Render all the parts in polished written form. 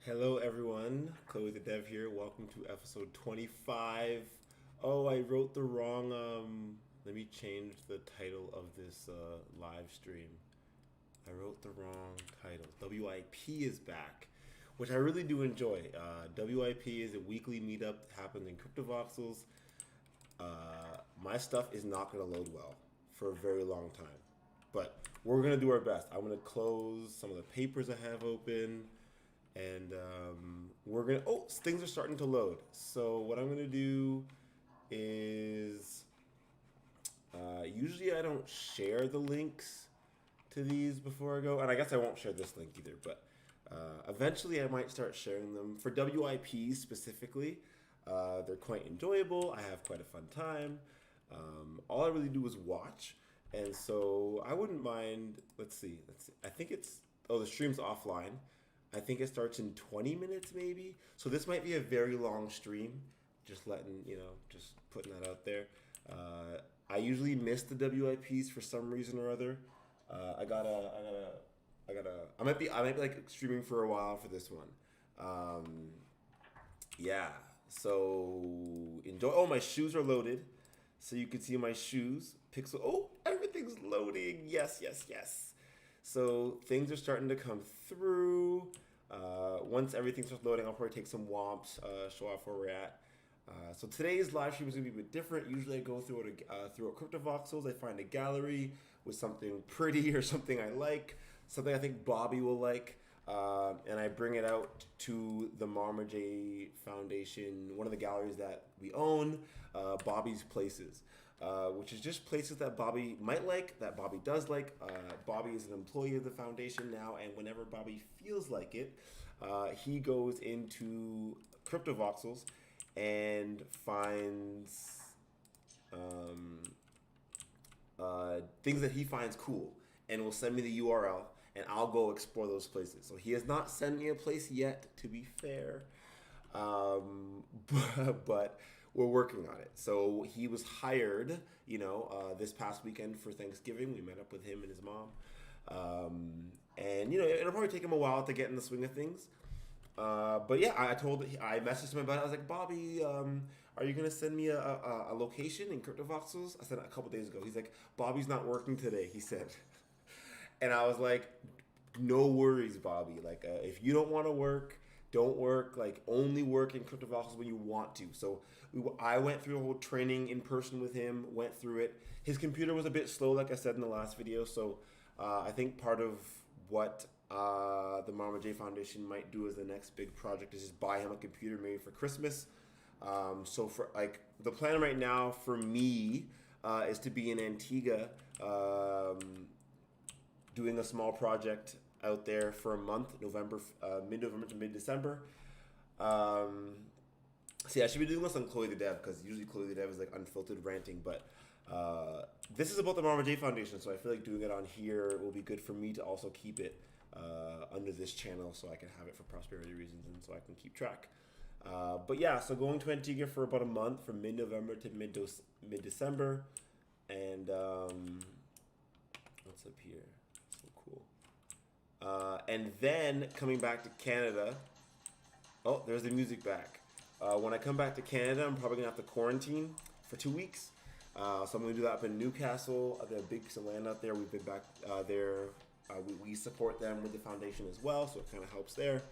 Hello, everyone. Chloethedev here. Welcome to episode 25. Oh, I wrote the wrong. Let me change the title of this live stream. I wrote the wrong title. WIP is back, which I really do enjoy. WIP is a weekly meetup that happens in CryptoVoxels. My stuff is not going to load well for a very long time, but we're going to do our best. I'm going to close some of the papers I have open, and we're going to. Oh, things are starting to load. So, what I'm going to do is usually I don't share the links to these before I go, and I guess I won't share this link either, but eventually I might start sharing them for WIPs specifically. They're quite enjoyable. I have quite a fun time. All I really do is watch, and so I wouldn't mind. Let's see. Let's see. I think it's the stream's offline. I think it starts in 20 minutes maybe. So this might be a very long stream. Just letting just putting that out there. I usually miss the WIPs for some reason or other. I might be like streaming for a while for this one. Um, yeah. So enjoy. Oh, my shoes are loaded, so you can see my shoes. Pixel. Oh, everything's loading. Yes, yes, yes. So things are starting to come through. Once everything starts loading, I'll probably take some womps, show off where we're at. So today's live stream is going to be a bit different. Usually I go through a CryptoVoxels. I find a gallery with something pretty or something I like, something I think Bobby will like, and I bring it out to the Marma.eth Foundation, one of the galleries that we own, Bobby's Places, which is just places that Bobby might like, that Bobby does like. Bobby is an employee of the foundation now, and whenever Bobby feels like it, he goes into CryptoVoxels and finds things that he finds cool and will send me the URL and I'll go explore those places. So he has not sent me a place yet, to be fair, but we're working on it. So he was hired, this past weekend for Thanksgiving. We met up with him and his mom. And it'll probably take him a while to get in the swing of things. But yeah, I messaged him about it. I was like, Bobby, are you gonna send me a location in CryptoVoxels? I said it a couple days ago. He's like, Bobby's not working today. He said, and I was like, no worries, Bobby. Like, if you don't want to work, don't work. Like, only work in CryptoVoxels when you want to. So I went through a whole training in person with him. Went through it. His computer was a bit slow, like I said in the last video. So I think part of what the Marma.eth Foundation might do as the next big project is just buy him a computer maybe for Christmas. So for like the plan right now for me is to be in Antigua, doing a small project out there for a month, mid-November to mid-December. See, I should be doing this on Chloe the Dev because usually Chloe the Dev is like unfiltered ranting, but this is about the Marma.eth Foundation, so I feel like doing it on here will be good for me to also keep it under this channel so I can have it for prosperity reasons and so I can keep track. But yeah, so going to Antigua for about a month from mid-November to mid-December. And what's up here? So cool. And then coming back to Canada. Oh, there's the music back. When I come back to Canada, I'm probably going to have to quarantine for 2 weeks. So I'm going to do that up in Newcastle. They have big piece of land out there. We've been back there. We support them with the foundation as well, so it kind of helps there.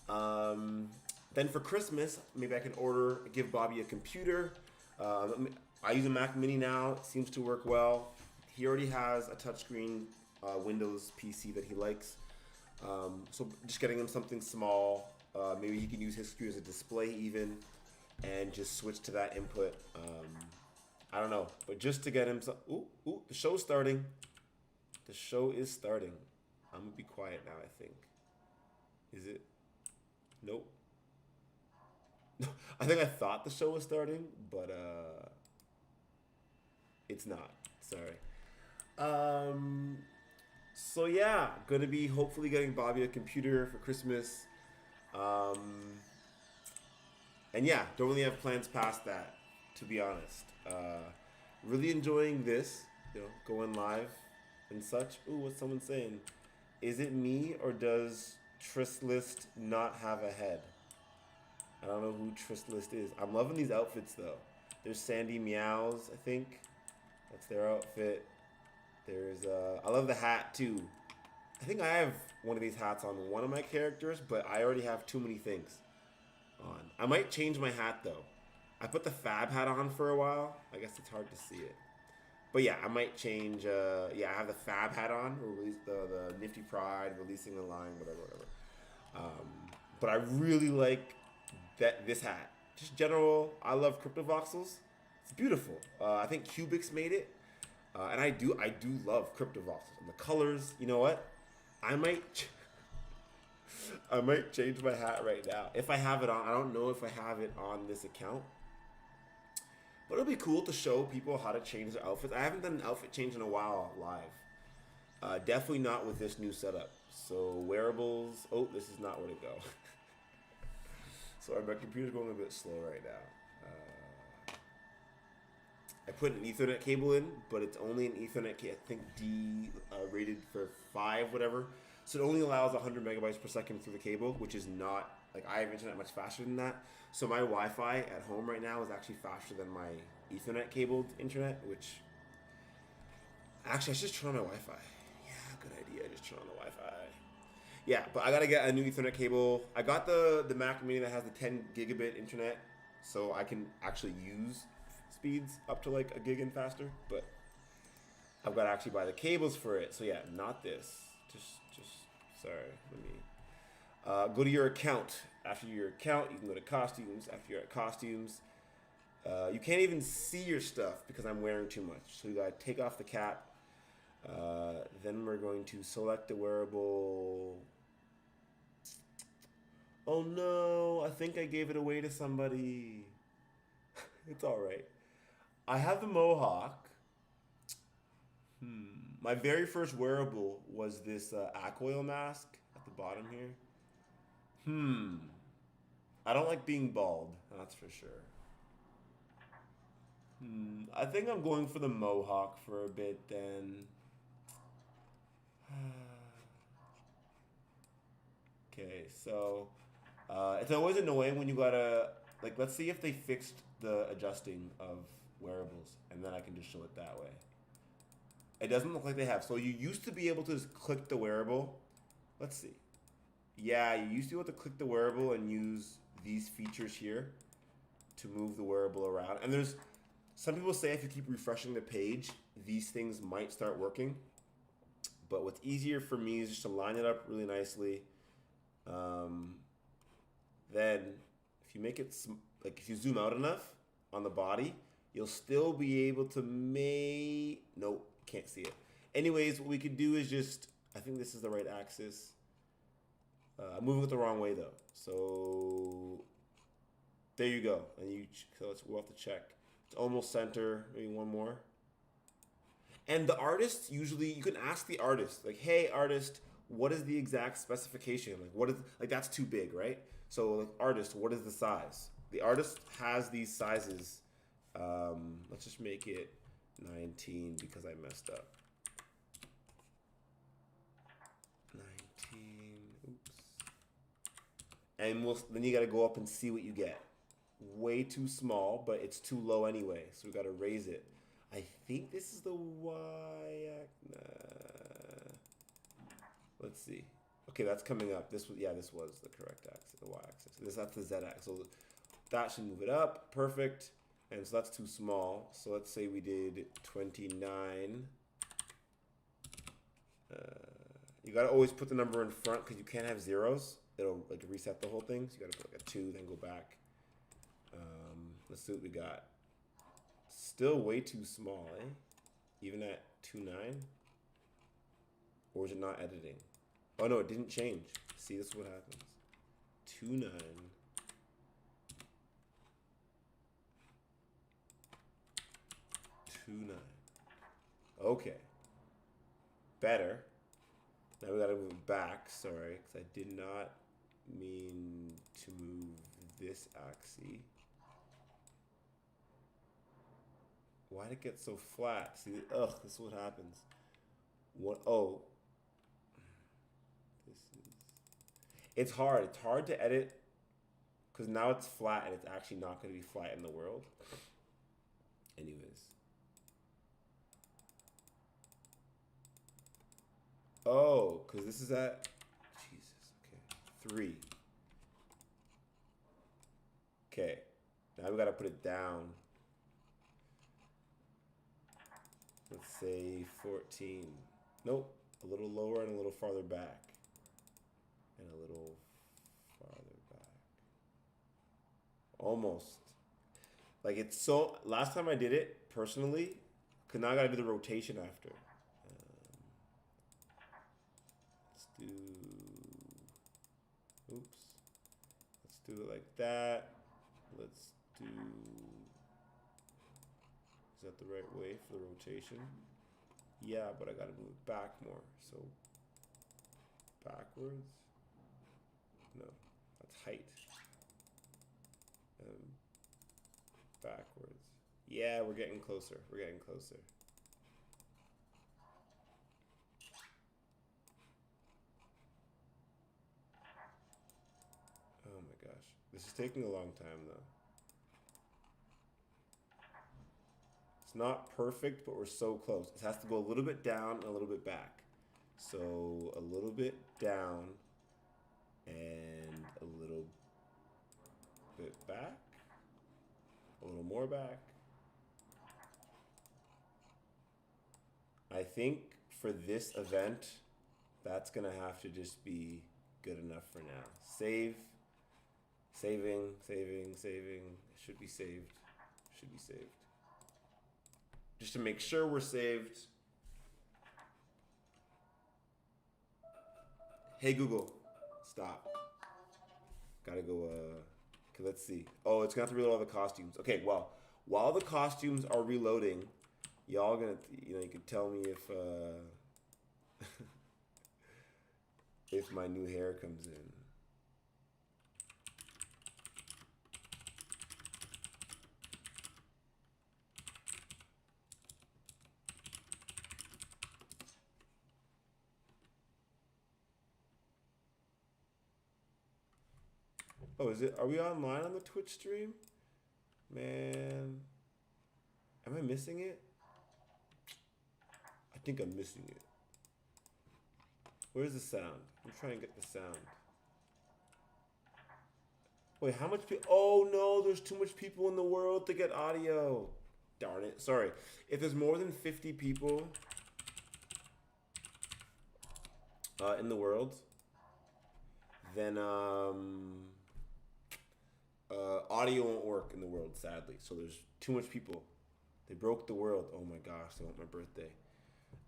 Then for Christmas, maybe I can give Bobby a computer. I use a Mac Mini now. It seems to work well. He already has a touchscreen Windows PC that he likes. So just getting him something small. Maybe he can use his screen as a display even, and just switch to that input. I don't know, but just to get him some. Ooh, the show's starting. The show is starting. I'm gonna be quiet now, I think. Is it? Nope. I think I thought the show was starting, but it's not. Sorry. Um so yeah, gonna be hopefully getting Bobby a computer for Christmas. Um and yeah, don't really have plans past that, to be honest. Really enjoying this, going live and such. Ooh, what's someone saying? Is it me or does Trislist not have a head? I don't know who Trislist is. I'm loving these outfits though. There's Sandy Meows, I think. That's their outfit. There's I love the hat too. I think I have one of these hats on one of my characters, but I already have too many things on. I might change my hat though. I put the Fab hat on for a while. I guess it's hard to see it. But yeah, I might change. Yeah, I have the Fab hat on. Release the Nifty Pride, releasing the line, whatever. But I really like this hat. Just general. I love cryptovoxels. It's beautiful. I think Cubics made it, and I do love cryptovoxels and the colors. You know what? I might I might change my hat right now if I have it on. I don't know if I have it on this account. But it'll be cool to show people how to change their outfits. I haven't done an outfit change in a while live. Definitely not with this new setup. So wearables. Oh, this is not where to go. Sorry, my computer's going a bit slow right now. I put an Ethernet cable in, but it's only an Ethernet cable. I think D rated for 5, whatever. So it only allows 100 megabytes per second through the cable, which is not, like, I have internet much faster than that. So my Wi-Fi at home right now is actually faster than my Ethernet cabled internet, which, actually, I should just turn on my Wi-Fi. Yeah, good idea, just turn on the Wi-Fi. Yeah, but I gotta get a new Ethernet cable. I got the Mac Mini that has the 10 gigabit internet, so I can actually use speeds up to like a gig and faster, but I've got to actually buy the cables for it. So yeah, not this. Just sorry. Let me go to your account. After your account, you can go to costumes. After you're at costumes, you can't even see your stuff because I'm wearing too much. So you got to take off the cap. Then we're going to select the wearable. Oh no, I think I gave it away to somebody. It's all right. I have the mohawk. My very first wearable was this aqu oil mask at the bottom here. I don't like being bald, that's for sure. I think I'm going for the mohawk for a bit then. Okay, so it's always annoying when you gotta, like, let's see if they fixed the adjusting of wearables, and then I can just show it that way. It doesn't look like they have. So you used to be able to just click the wearable. Let's see. Yeah, you used to be able to click the wearable and use these features here to move the wearable around. And there's some people say if you keep refreshing the page, these things might start working. But what's easier for me is just to line it up really nicely. Then if you make it, like if you zoom out enough on the body, you'll still be able to nope, can't see it. Anyways, what we could do is just, I think this is the right axis. I'm moving it the wrong way though. So there you go. And we'll have to check. It's almost center, maybe one more. And the artist, usually you can ask the artist, like, hey artist, what is the exact specification? Like what is, like that's too big, right? So like artist, what is the size? The artist has these sizes. Let's just make it 19 because I messed up. 19, oops. And then you gotta go up and see what you get. Way too small, but it's too low anyway, so we gotta raise it. I think this is the y-axis. Let's see. Okay, that's coming up. This was the correct axis, the y-axis. That's the z-axis. So that should move it up. Perfect. And so that's too small. So let's say we did 29. You gotta always put the number in front because you can't have zeros. It'll like reset the whole thing. So you gotta put like a 2, then go back. Let's see what we got. Still way too small, eh? Even at 2.9? Or is it not editing? Oh no, it didn't change. See, this is what happens. 2.9. 2.9. Okay. Better. Now we gotta move back. Sorry, because I did not mean to move this axis. Why'd it get so flat? See, this is what happens. Oh. This is... It's hard. It's hard to edit because now it's flat and it's actually not going to be flat in the world. Anyways. Oh, because this is at, Jesus, okay, 3. Okay, now we got to put it down. Let's say 14. Nope, a little lower and a little farther back. And a little farther back. Almost. Like it's so, last time I did it, personally, because now I got to do the rotation after. Let's do, oops. Let's do it like that. Let's do, is that the right way for the rotation? Yeah, but I gotta move it back more. So, backwards? No, that's height. Backwards. Yeah, we're getting closer. We're getting closer. Oh my gosh. This is taking a long time though. It's not perfect, but we're so close. It has to go a little bit down and a little bit back. So a little bit down and a little bit back. A little more back. I think for this event, that's gonna have to just be good enough for now. Save. Saving. It should be saved. Should be saved. Just to make sure we're saved. Hey Google, stop. Gotta go, okay, let's see. Oh, it's gonna have to reload all the costumes. Okay, well, while the costumes are reloading, y'all gonna, you can tell me if, if my new hair comes in. Oh, is it? Are we online on the Twitch stream? Man, am I missing it? I think I'm missing it. Where's the sound? I'm trying to get the sound. Wait, how much people? Oh no, there's too much people in the world to get audio. Darn it. Sorry. If there's more than 50 people in the world, then audio won't work in the world, sadly. So there's too much people. They broke the world. Oh my gosh, they want my birthday.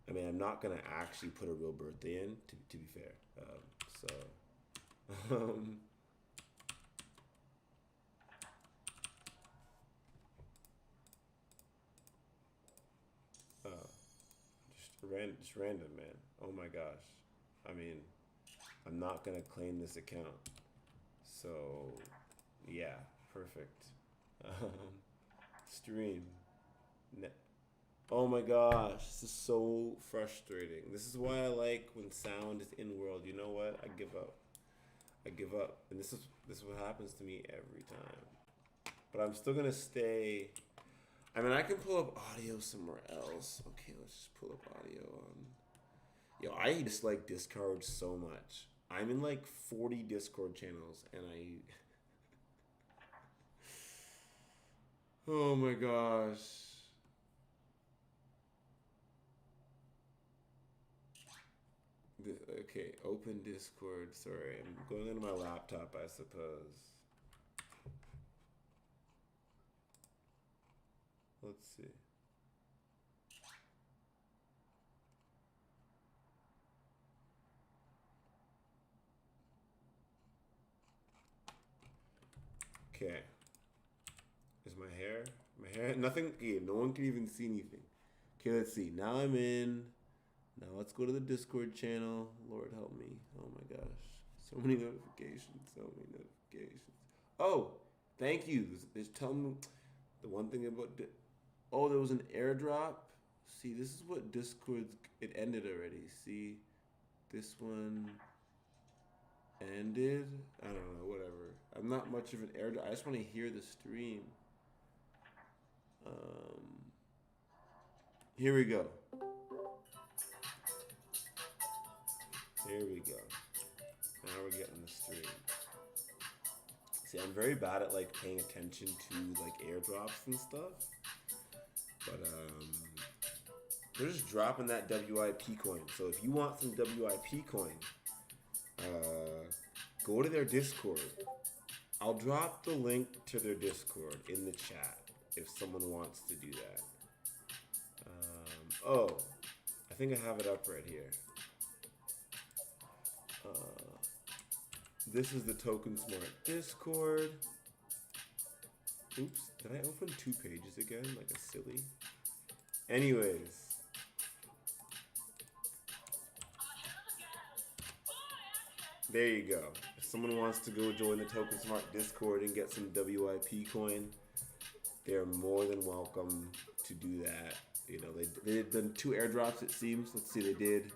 I mean, I'm not gonna actually put a real birthday in, to be fair. Just random, man. Oh my gosh. I mean, I'm not gonna claim this account. So, yeah, perfect. Stream. Oh my gosh, this is so frustrating. This is why I like when sound is in world. You know what? I give up. I give up. And this is what happens to me every time. But I'm still gonna stay. I mean, I can pull up audio somewhere else. Okay, let's just pull up audio on. Yo, I dislike Discord so much. I'm in like 40 Discord channels, and oh my gosh. Okay, open Discord. Sorry, I'm going into my laptop, I suppose. Let's see. Okay. Is my hair? My hair? Nothing. Yeah, no one can even see anything. Okay, let's see. Now I'm in. Now let's go to the Discord channel. Lord help me. Oh my gosh. So many notifications. So many notifications. Oh, thank you. There's telling me the one thing about. Oh, there was an airdrop. See, this is what Discord's. It ended already. See, this one. ended. I don't know, whatever. I'm not much of an airdrop. I just want to hear the stream. Um, Here we go. Here we go. Now we're getting the stream. See, I'm very bad at like paying attention to like airdrops and stuff. But they're just dropping that WIP coin. So if you want some WIP coin, go to their Discord. I'll drop the link to their Discord in the chat if someone wants to do that. Oh, I think I have it up right here. This is the Token Smart Discord. Oops, did I open 2 pages again? Like a silly. Anyways. There you go. If someone wants to go join the Token Smart Discord and get some WIP coin, they're more than welcome to do that. You know, they've done 2 airdrops, it seems. Let's see, they did,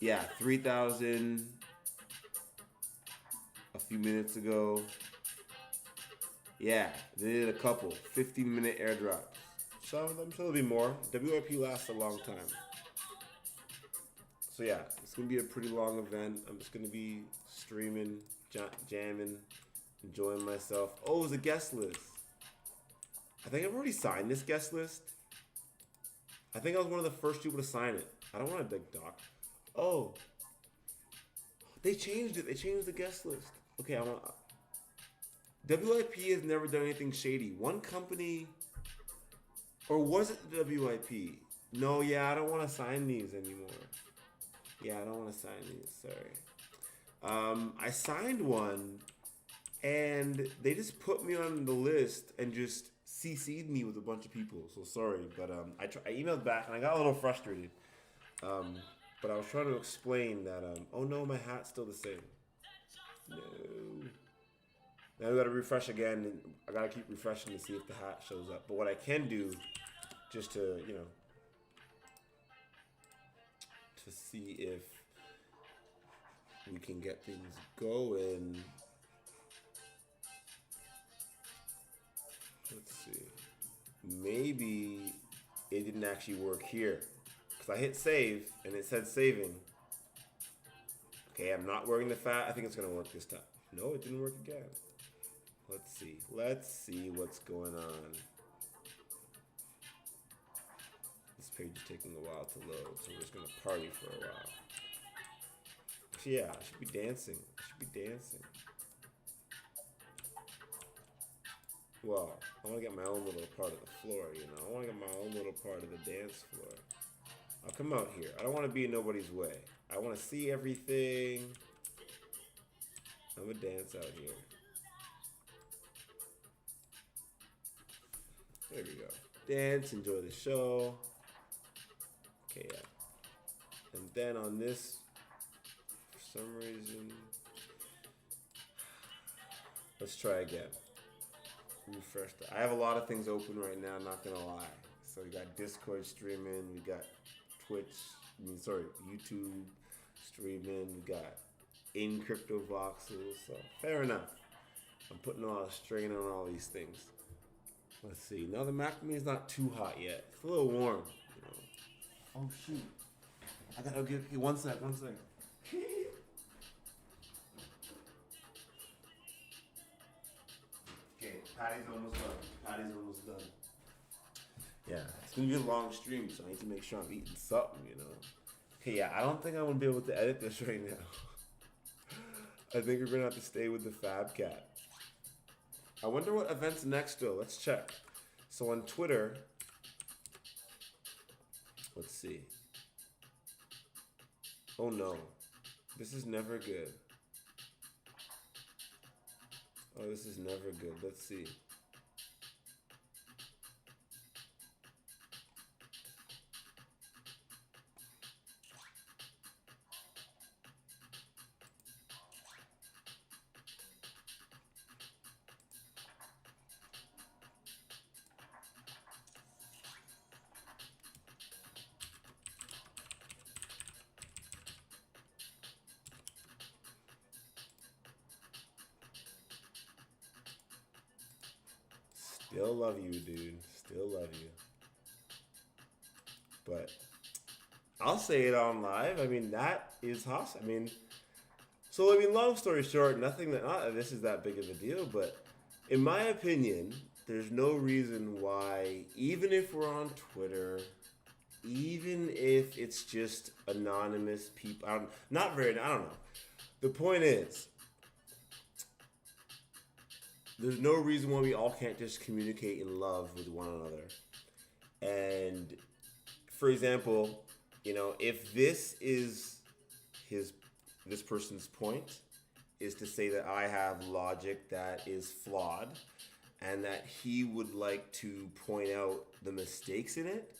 yeah, 3,000 a few minutes ago. Yeah, they did a couple 15-minute airdrops. So I'm sure there'll be more. WIP lasts a long time. So yeah, it's gonna be a pretty long event. I'm just gonna be streaming, jamming, enjoying myself. Oh, it was a guest list. I think I've already signed this guest list. I think I was one of the first people to sign it. I don't want to doc. Oh, they changed it. They changed the guest list. Okay, I want. WIP has never done anything shady. One company, or was it the WIP? No, yeah, I don't want to sign these anymore. Yeah, I don't want to sign these. Sorry. I signed one, and they just put me on the list and just CC'd me with a bunch of people. So sorry, but I emailed back and I got a little frustrated. But I was trying to explain that. Oh no, my hat's still the same. No. Now we gotta refresh again, and I gotta keep refreshing to see if the hat shows up. But what I can do, just to to see if we can get things going. Let's see. Maybe it didn't actually work here, because I hit save and it said saving. Okay, I'm not wearing the fat. I think it's gonna work this time. No, it didn't work again. Let's see. Let's see what's going on. This page is taking a while to load, so we're just gonna party for a while. Yeah, I should be dancing. I should be dancing. Well, I want to get my own little part of the floor, you know. I want to get my own little part of the dance floor. I'll come out here. I don't want to be in nobody's way. I want to see everything. I'm going to dance out here. There we go. Dance, enjoy the show. Okay, yeah. And then on this, for some reason, let's try again. Refresh that. I have a lot of things open right now, not gonna lie. So we got Discord streaming, we got YouTube streaming, we got in crypto voxels, so fair enough. I'm putting a lot of strain on all these things. Let's see. No, the Mac Mini is not too hot yet. It's a little warm, you know. Oh shoot. I gotta get one sec. Okay, Patty's almost done. Yeah, it's gonna be a long stream, so I need to make sure I'm eating something, you know. Okay, yeah, I don't think I'm gonna be able to edit this right now. I think we're gonna have to stay with the Fab Cat. I wonder what event's next though. Let's check. So on Twitter, let's see. Oh no, this is never good. Oh, this is never good. Let's see. Still love you, dude. Still love you. But I'll say it on live. I mean, that is hostile. I mean, so I mean, long story short, nothing that not that this is that big of a deal, but in my opinion, there's no reason why, even if we're on Twitter, even if it's just anonymous people, not very, I don't know. The point is, there's no reason why we all can't just communicate in love with one another. And for example, you know, if this is his this person's point is to say that I have logic that is flawed and that he would like to point out the mistakes in it.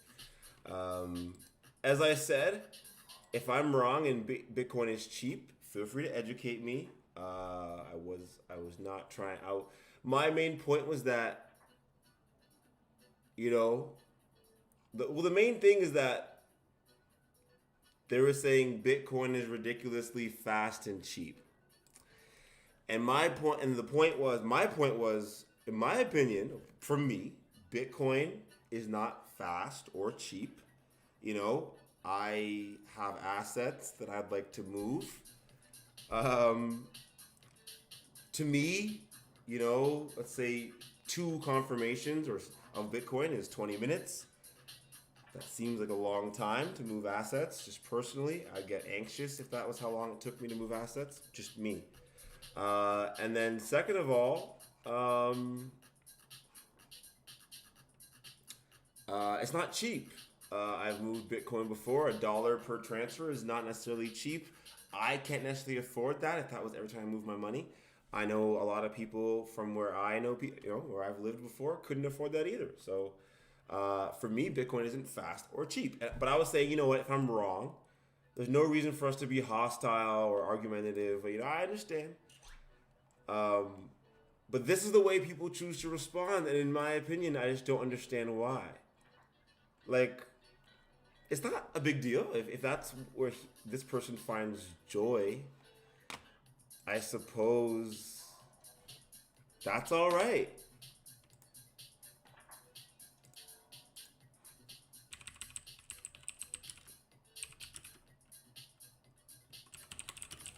As I said, if I'm wrong and Bitcoin is cheap, feel free to educate me. I was not trying out. My main point was that, you know, the main thing is that they were saying Bitcoin is ridiculously fast and cheap. And my point was, in my opinion, for me, Bitcoin is not fast or cheap. You know, I have assets that I'd like to move. To me, you know, let's say 2 confirmations of Bitcoin is 20 minutes. That seems like a long time to move assets. Just personally, I'd get anxious if that was how long it took me to move assets. Just me. And then second of all, it's not cheap. I've moved Bitcoin before. $1 per transfer is not necessarily cheap. I can't necessarily afford that if that was every time I move my money. I know a lot of people from where I know, you know, where I've lived before, couldn't afford that either. So for me, Bitcoin isn't fast or cheap. But I would say, you know what, if I'm wrong, there's no reason for us to be hostile or argumentative. You know, I understand. But this is the way people choose to respond. And in my opinion, I just don't understand why. Like, it's not a big deal. If that's where this person finds joy, I suppose that's all right.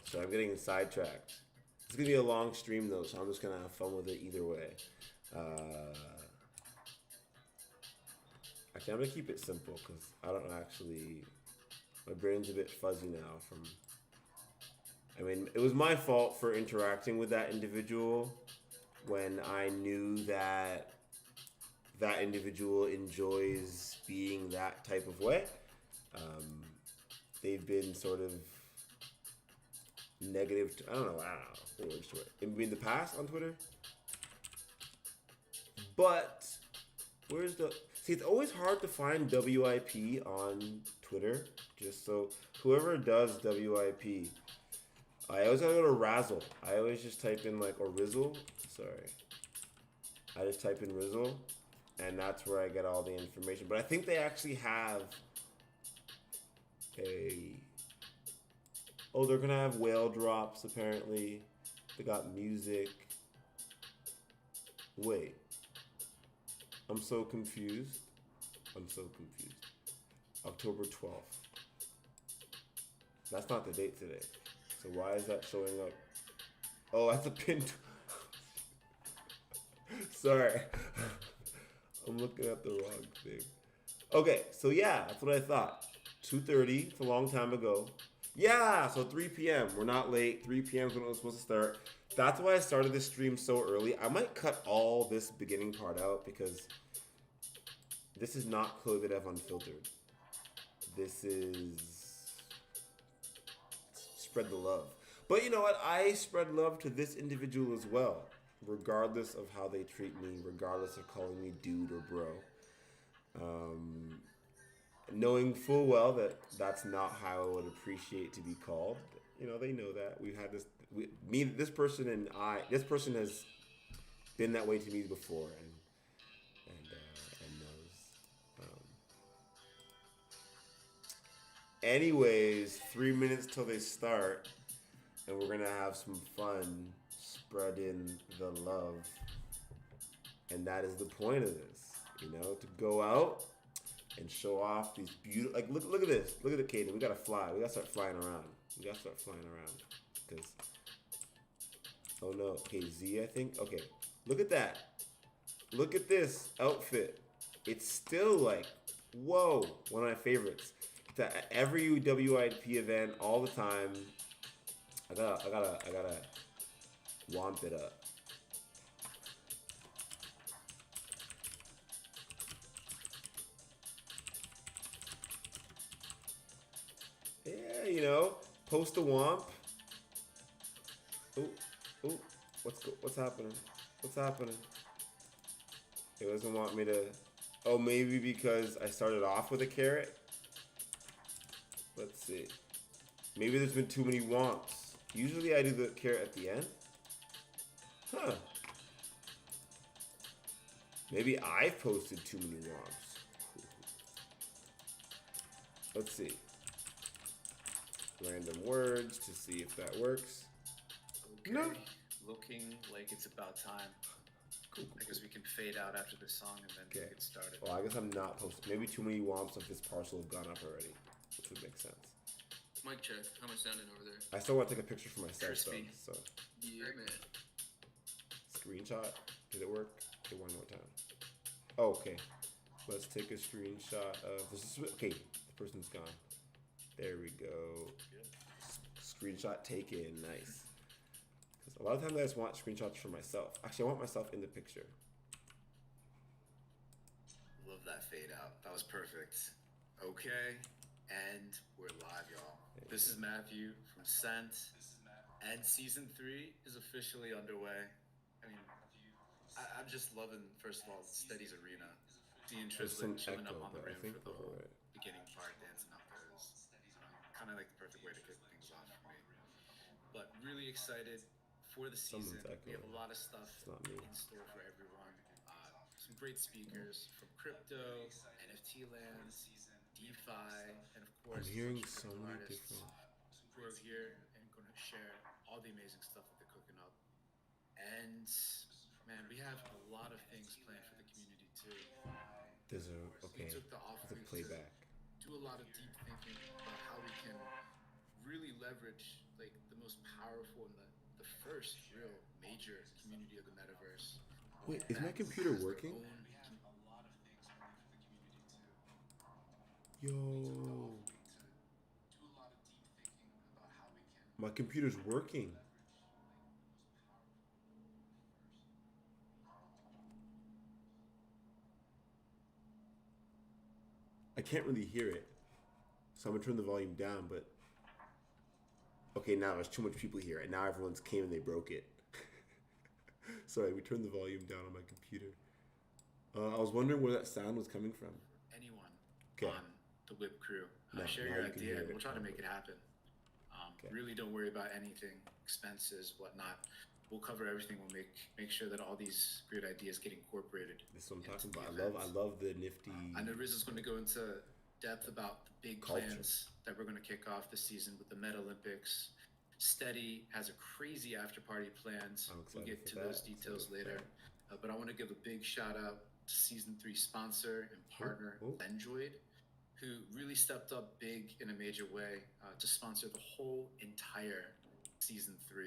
So I'm getting sidetracked. It's going to be a long stream, though, so I'm just going to have fun with it either way. Actually, I'm going to keep it simple because I don't actually... My brain's a bit fuzzy now from... I mean, it was my fault for interacting with that individual when I knew that that individual enjoys being that type of way. They've been sort of negative. I don't know words to it. In the past on Twitter. But where's the... See, it's always hard to find WIP on Twitter. Just so whoever does WIP... I always gotta go to Razzle. I always just type in like, or Rizzle. Sorry. I just type in Rizzle, and that's where I get all the information. But I think they actually have oh, they're gonna have whale drops apparently. They got music. Wait. I'm so confused. October 12th. That's not the date today. So why is that showing up? Oh, that's a pin. Sorry. I'm looking at the wrong thing. Okay, so yeah, that's what I thought. 2:30, it's a long time ago. Yeah, so 3 p.m. We're not late. 3 p.m. is when it was supposed to start. That's why I started this stream so early. I might cut all this beginning part out because this is not chloethedev unfiltered. This is spread the love. But you know what? I spread love to this individual as well, regardless of how they treat me, regardless of calling me dude or bro. Knowing full well that that's not how I would appreciate to be called. You know, they know that. We've had this, this person has been that way to me before and knows. Anyways, 3 minutes till they start, and we're gonna have some fun spreading the love. And that is the point of this, to go out and show off these beautiful. Like, look at this. Look at it, Kaden. We gotta fly. We gotta start flying around. Because, oh no. Okay, Z, I think. Okay, look at that. Look at this outfit. It's still like, whoa, one of my favorites. At every WIP event, all the time. I gotta womp it up. Yeah, post a womp. Ooh, what's happening? What's happening? It doesn't want me to. Oh, maybe because I started off with a carrot. Let's see. Maybe there's been too many womps. Usually I do the carrot at the end. Huh. Maybe I've posted too many womps. Let's see. Random words to see if that works. Okay. No. Looking like it's about time. Cool. I guess we can fade out after this song and then get started. Well, I guess I'm not posting. Maybe too many womps of this parcel have gone up already, which would make sense. Mic check. How am I sounding over there? I still want to take a picture for myself, Crispy. So. Yeah, man. Screenshot. Did it work? Okay, one more time. Oh, okay. Let's take a screenshot of this. Okay, the person's gone. There we go. Screenshot taken. Nice. Because a lot of times I just want screenshots for myself. Actually, I want myself in the picture. Love that fade out. That was perfect. Okay, and we're live, y'all. This is Matthew from Scent, and season 3 is officially underway. I mean, I'm just loving, first of all, Steady's arena. Seeing Tristan showing up on the rim for the whole beginning part, dancing up there is kind of like the perfect way to kick things off for me. But really excited for the season. We have a lot of stuff in store for everyone. Some great speakers from crypto, NFT lands, DeFi, and of course, I'm hearing so many different who are here and going to share all the amazing stuff that they're cooking up. And man, we have a lot of things planned for the community too. There's we took the offering playback. To do a lot of deep thinking about how we can really leverage like the most powerful and the first real major community of the metaverse. Wait, is my computer working? Yo. My computer's working. I can't really hear it. So I'm gonna turn the volume down, but okay, now there's too much people here, and now everyone's came and they broke it. Sorry, we turned the volume down on my computer. I was wondering where that sound was coming from. Anyone on the WIP crew, share your idea, and we'll try to make it happen. Really don't worry about anything, expenses, whatnot. We'll cover everything. We'll make sure that all these great ideas get incorporated. This is what I'm talking about. I love the nifty. I know Riz is going to go into depth about the big plans that we're going to kick off this season with the Meta Olympics. Steady has a crazy after party plans. We'll get to those details later. But I want to give a big shout out to season 3 sponsor and partner, Lenjoid, who really stepped up big in a major way to sponsor the whole entire season 3,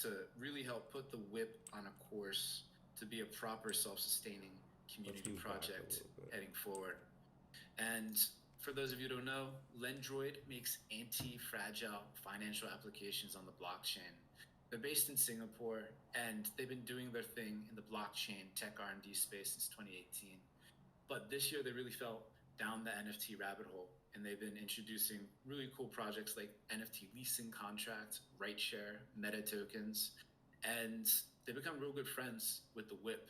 to really help put the WIP on a course to be a proper self-sustaining community project heading forward. And for those of you who don't know, Lendroid makes anti-fragile financial applications on the blockchain. They're based in Singapore, and they've been doing their thing in the blockchain tech R&D space since 2018. But this year, they really fell down the NFT rabbit hole, and they've been introducing really cool projects like NFT leasing contracts, RightShare, Meta tokens, and they become real good friends with the WIP.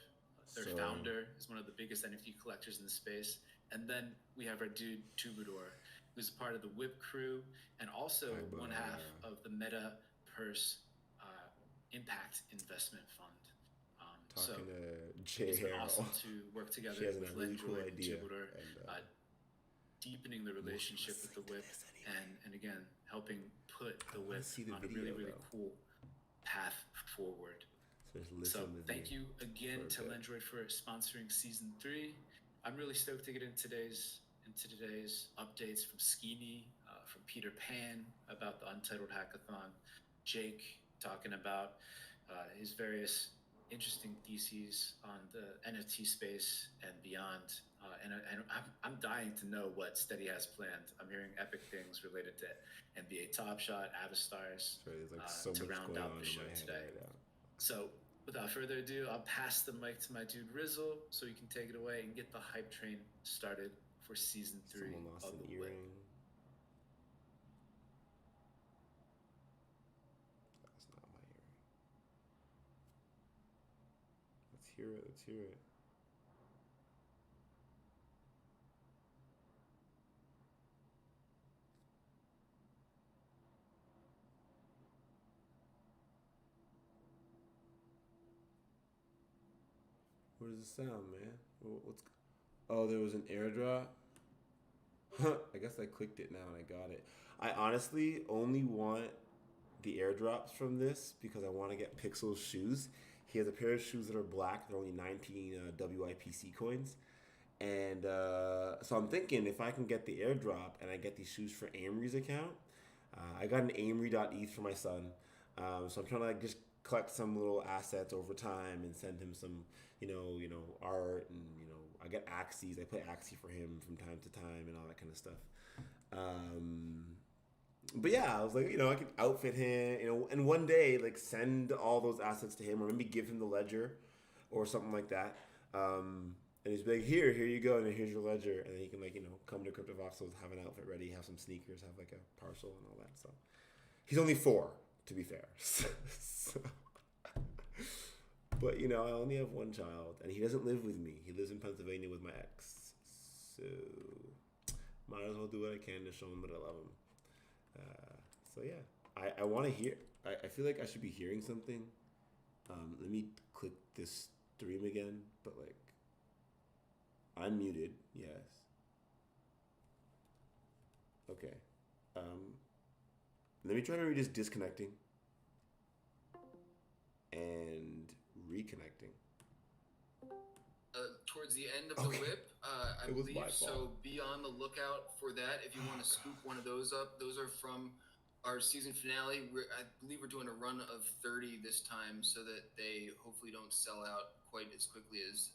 Their founder is one of the biggest NFT collectors in the space. And then we have our dude, Tubador, who's part of the WIP crew and also one half of the Meta Purse Impact Investment Fund. Talking to Jay it's been Harrell. awesome to work together with really cool Lendroid and idea. Tubador, deepening the relationship with the WIP and again, helping put the WIP on a really, really cool path forward. Just listen So with thank me you again for to a bit. Lendroid for sponsoring season 3. I'm really stoked to get into today's updates from Skeeny, from Peter Pan about the Untitled Hackathon, Jake talking about his various interesting theses on the NFT space and beyond. And I'm dying to know what Steady has planned. I'm hearing epic things related to NBA Top Shot, Avastars, Sorry, there's like so to much round going out on the in show my head today. right now. So without further ado, I'll pass the mic to my dude Rizzle so you can take it away and get the hype train started for season 3 Someone lost of an the earring. WIP. That's not my earring. Let's hear it. Let's hear it. What does it sound, man? What's? Oh, there was an airdrop. I guess I clicked it now and I got it. I honestly only want the airdrops from this because I want to get Pixel's shoes. He has a pair of shoes that are black. They're only 19 WIPC coins. And so I'm thinking if I can get the airdrop and I get these shoes for Amory's account, I got an marmaj.eth for my son. So I'm trying to like just collect some little assets over time and send him some, art and I get Axies. I play Axie for him from time to time and all that kind of stuff. But yeah, I was like, I could outfit him, and one day like send all those assets to him, or maybe give him the ledger, or something like that. And he's like, here you go, and then here's your ledger, and then he can come to CryptoVoxels, have an outfit ready, have some sneakers, have like a parcel and all that. So he's only 4, to be fair. So, but I only have one child, and he doesn't live with me. He lives in Pennsylvania with my ex. So might as well do what I can to show him that I love him. So yeah, I want to hear. I feel like I should be hearing something. Let me click this stream again, but like I'm muted. Yes. Okay. Let me try maybe just disconnecting and reconnecting. Towards the end of the WIP, I believe, so be on the lookout for that if you want to scoop one of those up. Those are from our season finale. I believe we're doing a run of 30 this time so that they hopefully don't sell out quite as quickly as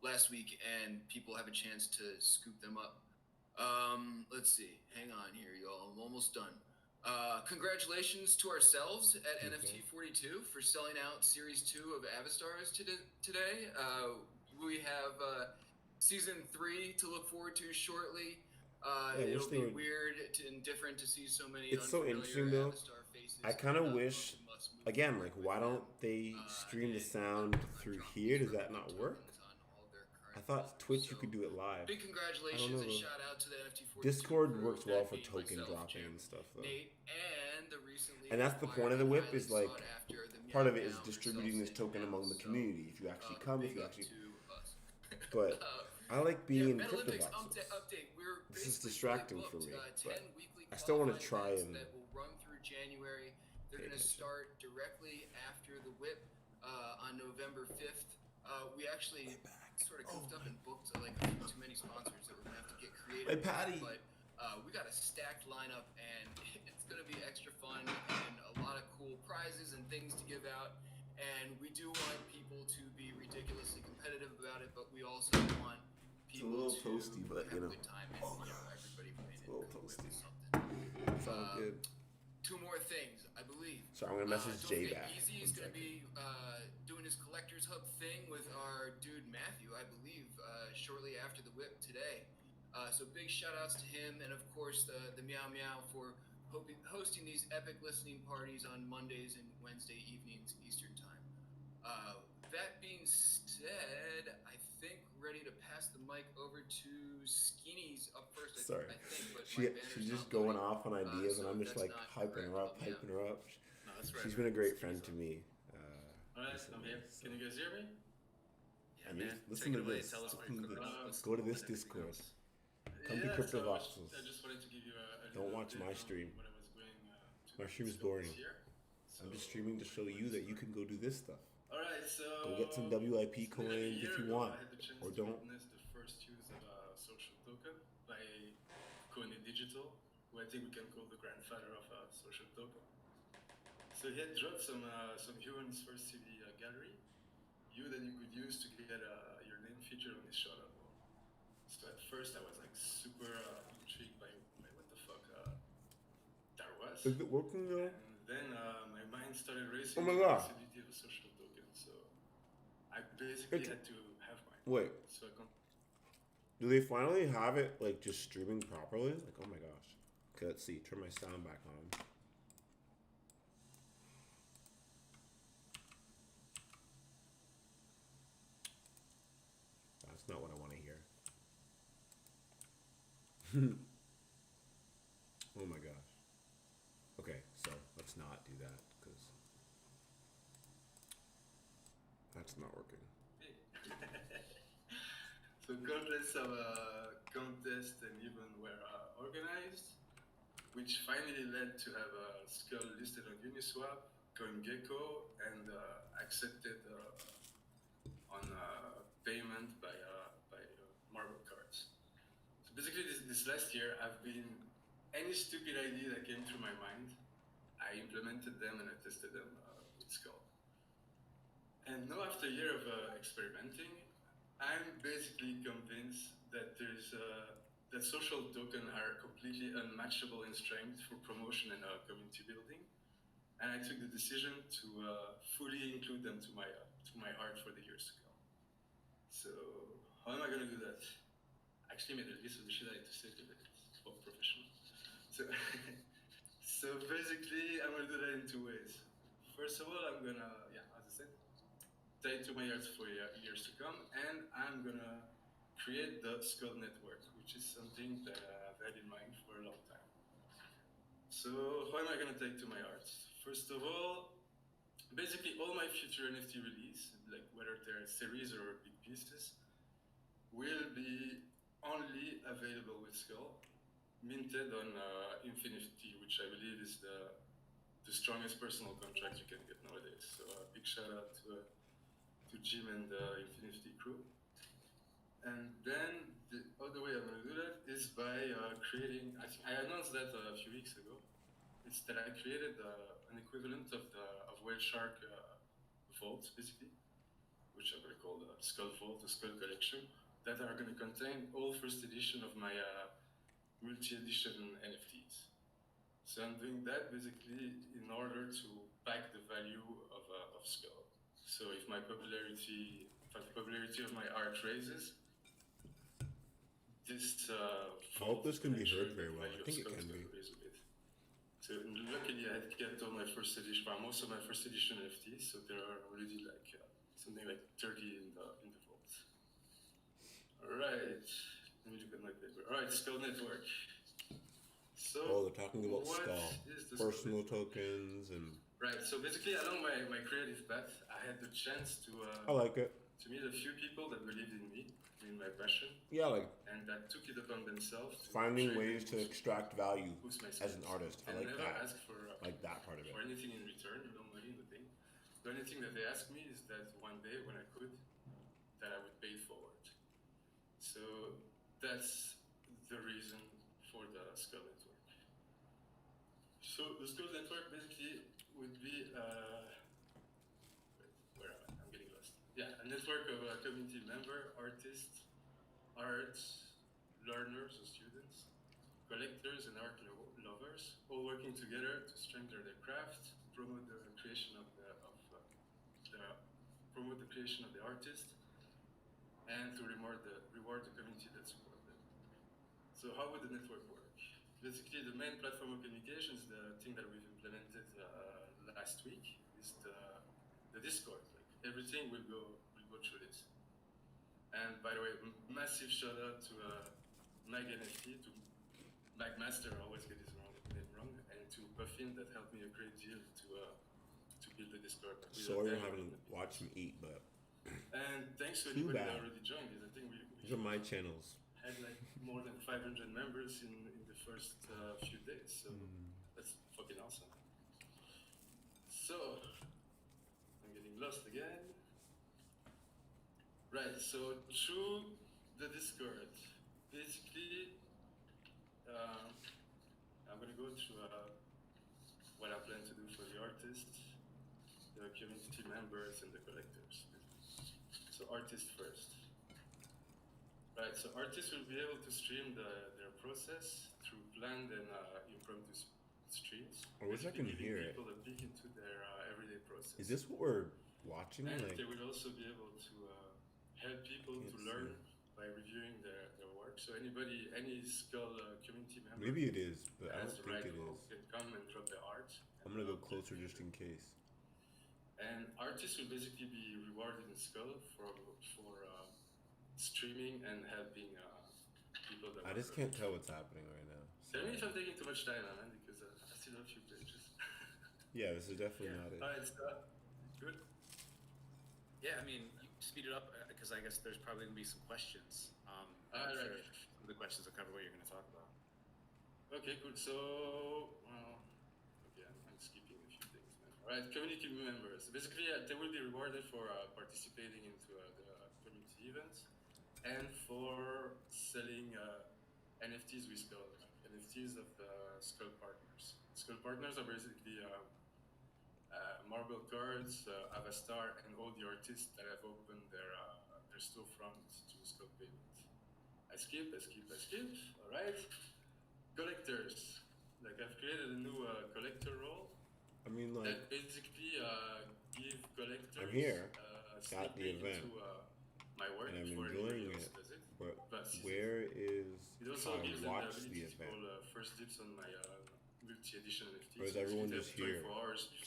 last week and people have a chance to scoop them up. Let's see. Hang on here, y'all. I'm almost done. Congratulations to ourselves at NFT 42 for selling out Series 2 of Avastars today. We have Season 3 to look forward to shortly. It'll be weird and different to see so many It's so interesting though. I kind of wish, again, like why don't they stream the sound through here? Does that not work? I thought Twitch you could do it live. Big congratulations and shout out to the NFT 42. Discord works well for token dropping and stuff though. Nate and that's the point of the WIP is like part of it is distributing this token among the community. If you actually come, if you actually. But I like being in CryptoVoxels. This is distracting for me. But I still want to try and. That will run through January. They're going to start directly after the WIP on November 5th. We actually sort of goofed up and booked like too many sponsors that we're going to have to get creative. Hey, Patty. But we got a stacked lineup and it's going to be extra fun and a lot of cool prizes and things to give out. And we do want people to be ridiculously competitive about it, but we also want people to toasty, but have a good time and everybody playing it's a little toasty. Something. Sounds good. 2 more things, I believe. So I'm gonna message Jay back. Easy is gonna be doing his Collectors Hub thing with our dude Matthew, I believe, shortly after the WIP today. So big shout outs to him, and of course the Meow Meow for hosting these epic listening parties on Mondays and Wednesday evenings Eastern time. That being said, I think ready to pass the mic over to Skinny's up first. Sorry, I think, but she's just going off on ideas, and I'm just like hyping her up. No, that's right. She's been a great friend to me. Alright, I'm here. Can you guys hear me? Yeah, man. Listen to this. Go to this Discord. Come to CryptoVoxels. I just wanted to give you a Don't watch my stream. When I was going My stream is boring. this year. I'm just streaming to show you that you can go do this stuff. All right, so Go get some WIP it's been like a coins if year you ago. want, I had the chance or to don't. witness the first use of a social token by Digital, who I think we can call the grandfather of a social token. So he had dropped some humans first to the gallery, that you could use to get your name featured on his shoutout wall. So at first I was like super intrigued by what the fuck that was. Is it working now? And then my mind started racing Oh my to the god. possibility of a social token. So I basically had to have mine. Wait. So Do they finally have it like just streaming properly? Like, oh my gosh. Okay, let's see. Turn my sound back on. That's not what I want to hear. Oh my gosh. Okay, so let's not do that because that's not working. So countless of contests and even were organized, which finally led to have a skull listed on Uniswap, CoinGecko, and accepted on payment by Marma cards. So basically, this last year, I've been any stupid idea that came through my mind, I implemented them and I tested them with Skull. And now, after a year of experimenting, I'm basically convinced that that social tokens are completely unmatchable in strength for promotion and community building. And I took the decision to fully include them to my heart for the years to come. So how am I going to do that? I actually made a list of the shit I had to say because it's both professional. So basically, I'm going to do that in two ways. First of all, I'm going to, as I said, take to my heart for years to come, and I'm going to create the Skull Network, which is something that I've had in mind for a long time. So how am I going to take to my heart? First of all, basically all my future NFT release, like whether they're series or big pieces, will be only available with Skull, minted on Infinity, which I believe is the strongest personal contract you can get nowadays. So big shout out to Jim and the Infinity crew. And then the other way I'm going to do that is by creating, I announced that a few weeks ago, it's that I created an equivalent of Whale Shark vaults, basically, which I'm going to call the Skull Vault, the Skull Collection, that are going to contain all first edition of my multi-edition NFTs. So I'm doing that basically in order to back the value of Skull. So if the popularity of my art raises, this I hope this can be heard very well. I think it can be. So luckily I had kept all my first edition, most of my first edition NFTs, so there are already like something like 30 in the vault. All right, let me look at my paper. All right, Skull Network. So they're talking about Skull, personal tokens, and right. So basically, along my creative path, I had the chance to I like it. To meet a few people that believed in me, in my passion. Yeah, like and that took it upon themselves to finding ways to extract value as an artist. I like never that. Ask for that part of it. For anything in return, no money, nothing. The only thing that they asked me is that one day when I could, that I would pay it forward. So that's the reason for the Skull Network. So the Skull Network basically would be where am I? I'm getting lost. Yeah, a network of community member, artists, arts, learners or students, collectors and art lovers, all working together to strengthen their craft, promote the creation of the artist, and to reward the community that support them. So how would the network work? Basically, the main platform of communication is the thing that we've implemented last week is the Discord. Like everything will go through this. And by the way, massive shout out to Mag NFT, to Magmaster, I always get his name wrong, and to Puffin that helped me a great deal to build the Discord. Sorry I haven't watched him eat, but and thanks to anybody that already joined, because I think these are my channels. Had like more than 500 members in the first few days, so that's fucking awesome. So I'm getting lost again. Right, so through the Discord, basically, I'm gonna go through what I plan to do for the artists, the community members, and the collectors. So artists first. Right, so artists will be able to stream their process through planned and impromptu streams. I wish I can hear it. People a peek into their everyday process. Is this what we're watching? And they will also be able to help people to learn by reviewing their work. So any Skull community member, maybe it is, but I don't think it is. Can come and drop their art. I'm gonna go closer just in case. And artists will basically be rewarded in Skull for streaming and helping people. I just can't tell what's happening right now. Tell me if I'm taking too much time, man, because I still have a few pages. Yeah, this is definitely not it. Alright, good. Yeah, I mean, you speed it up because I guess there's probably gonna be some questions. I'm sure some of the questions will cover what you're gonna talk about. Okay, cool. So, okay, I'm skipping a few things, man. Alright, community members. Basically, they will be rewarded for participating into the community events and for selling NFTs with Skull. NFTs of the Skull partners. Skull partners are basically marble cards, Avastar, and all the artists that have opened their storefronts to Skull payment. I skip. All right. Collectors. Like I've created a new collector role. I mean, like that basically give collectors. I'm here at the event. Into, my work and I'm enjoying it. But where is how I watch the event? First dips on my multi-edition NFTs. Or is everyone just here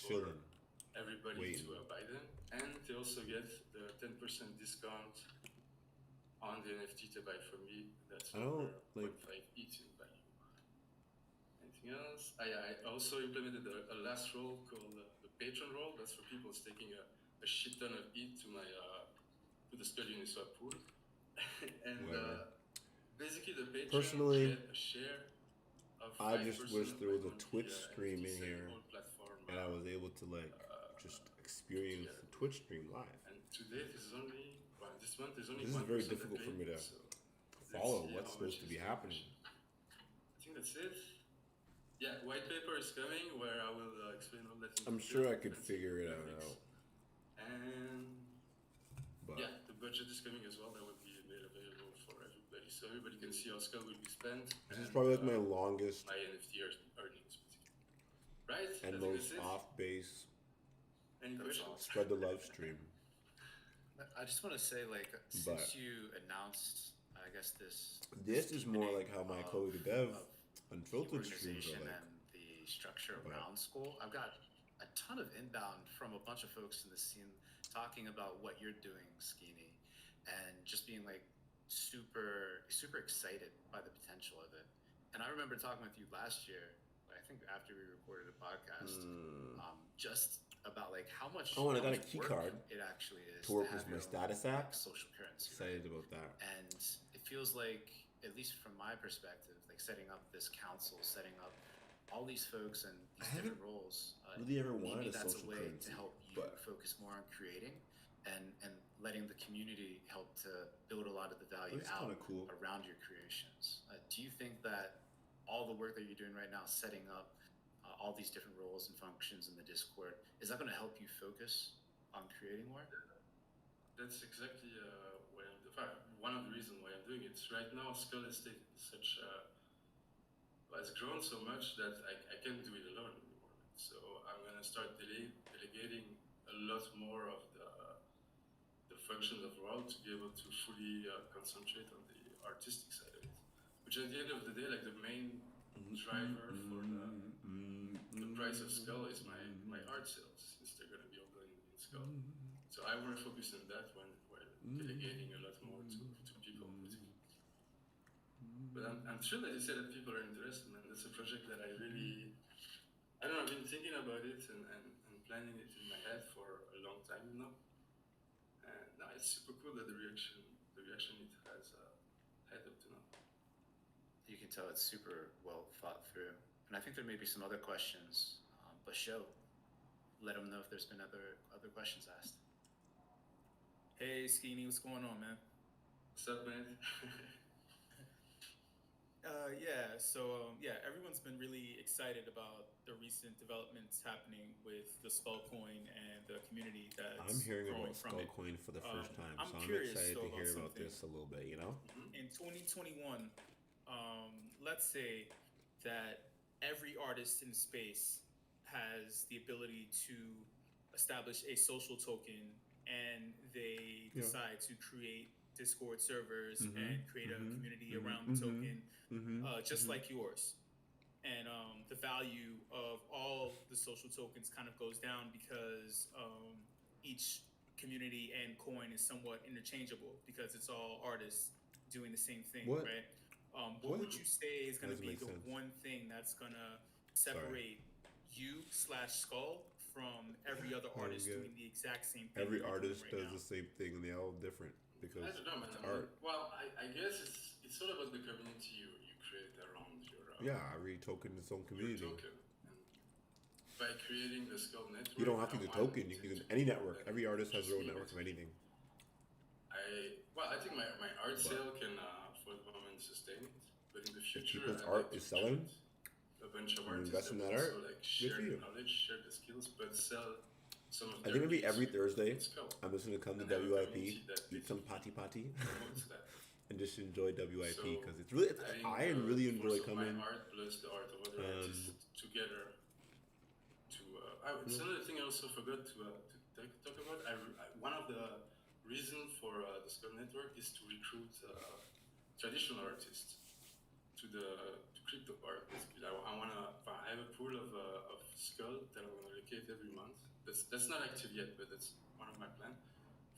chilling, everybody waiting to buy them, and they also get the 10% discount on the NFT to buy from me. That's over 0.5 ETH in value. Anything else? I also implemented a last role called the patron role. That's for people staking a shit ton of ETH to my to the Skull Uniswap pool. And basically the patron personally, get a share of I just wish there was a Twitch stream in here and I was able to like just experience the Twitch stream live. And today this is only this month is only. This is very difficult for me to follow what's supposed to be happening. I think that's it. Yeah, white paper is coming where I will explain all that. I'm sure I could figure it out. And but yeah, the budget is coming as well. That will be made available for everybody, so everybody can see how Skull will be spent. This is probably like my longest, my NFT earnings, basically. Right? And most off base. Any questions? Spread the love stream. I just want to say, like, since you announced, I guess this is more like how my chloethedev unfiltered streams are like. And the structure around school. I've got a ton of inbound from a bunch of folks in the scene talking about what you're doing, Skeeny, and just being like super excited by the potential of it. And I remember talking with you last year, I think after we recorded a podcast, just about like how much. Oh, and I got a key card. It actually is to work with my status app. Social currency. Excited about that. And it feels like, at least from my perspective, like setting up this council, setting up all these folks and these different roles. Really ever wanted maybe a that's social a way currency, to help you focus more on creating and letting the community help to build a lot of the value out around your creations. Do you think that all the work that you're doing right now, setting up all these different roles and functions in the Discord, is that going to help you focus on creating more? That's exactly why I'm one of the reasons why I'm doing it. Right now, Skull has taken such has grown so much that I can't do it alone anymore. So I'm gonna start delegating a lot more of the functions of the role to be able to fully concentrate on the artistic side of it. Which at the end of the day, like the main driver for the price of Skull is my art sales, since they're gonna be all going in Skull. So I want to focus on that when we're delegating a lot more to people. But I'm sure that you said that people are interested, man. That's a project that I really, I don't know, I've been thinking about it and planning it in my head for a long time now. And now it's super cool that the reaction it has had up to now. You can tell it's super well thought through. And I think there may be some other questions, but let them know if there's been other questions asked. Hey, Skeeny, what's going on, man? What's up, man? Yeah, everyone's been really excited about the recent developments happening with the Skull Coin and the community I'm that's hearing growing about from it. Skullcoin for the first time, I'm so I'm curious excited though to about hear about something. this a little bit, you know? In 2021, let's say that every artist in space has the ability to establish a social token and they Yeah. decide to create Discord servers Mm-hmm. and create a Mm-hmm. community around the Mm-hmm. token, Mm-hmm. just Mm-hmm. like yours. And the value of all the social tokens kind of goes down because each community and coin is somewhat interchangeable because it's all artists doing the same thing, What? right? What What? would you say is going to Doesn't be make the sense. one thing that's going to Sorry. separate you/Skull from every other I don't artist get doing it. the exact same thing Every that you're doing artist right does now? the same thing, and they're all different because I don't know, man. it's I mean, art. well, I guess it's all about the community you create around Yeah, every token is its own your community. token. And by creating the Skull network, You don't have to use a token. You can use any network. that Every artist has just their own leave network it. of anything. I think my art sale can for the moment sustain it, but in the If future, people's I'd art like to is selling, recruit a bunch of and you artists invest in that that will art, also like good share for the you. knowledge, share the skills, but sell some of I their think maybe piece every Thursday, with Skull. I'm just gonna come to And have a WIP, community that eat some basically patty, promotes that. and just enjoy WIP So because it's really. I think I really the enjoy force of my coming. art plus the art of other artists together to it's another thing I also forgot to talk about. One of the reasons for the Skull Network is to recruit traditional artists to crypto art. Basically, I have a pool of Skull that I want to allocate every month. That's not active yet, but that's one of my plans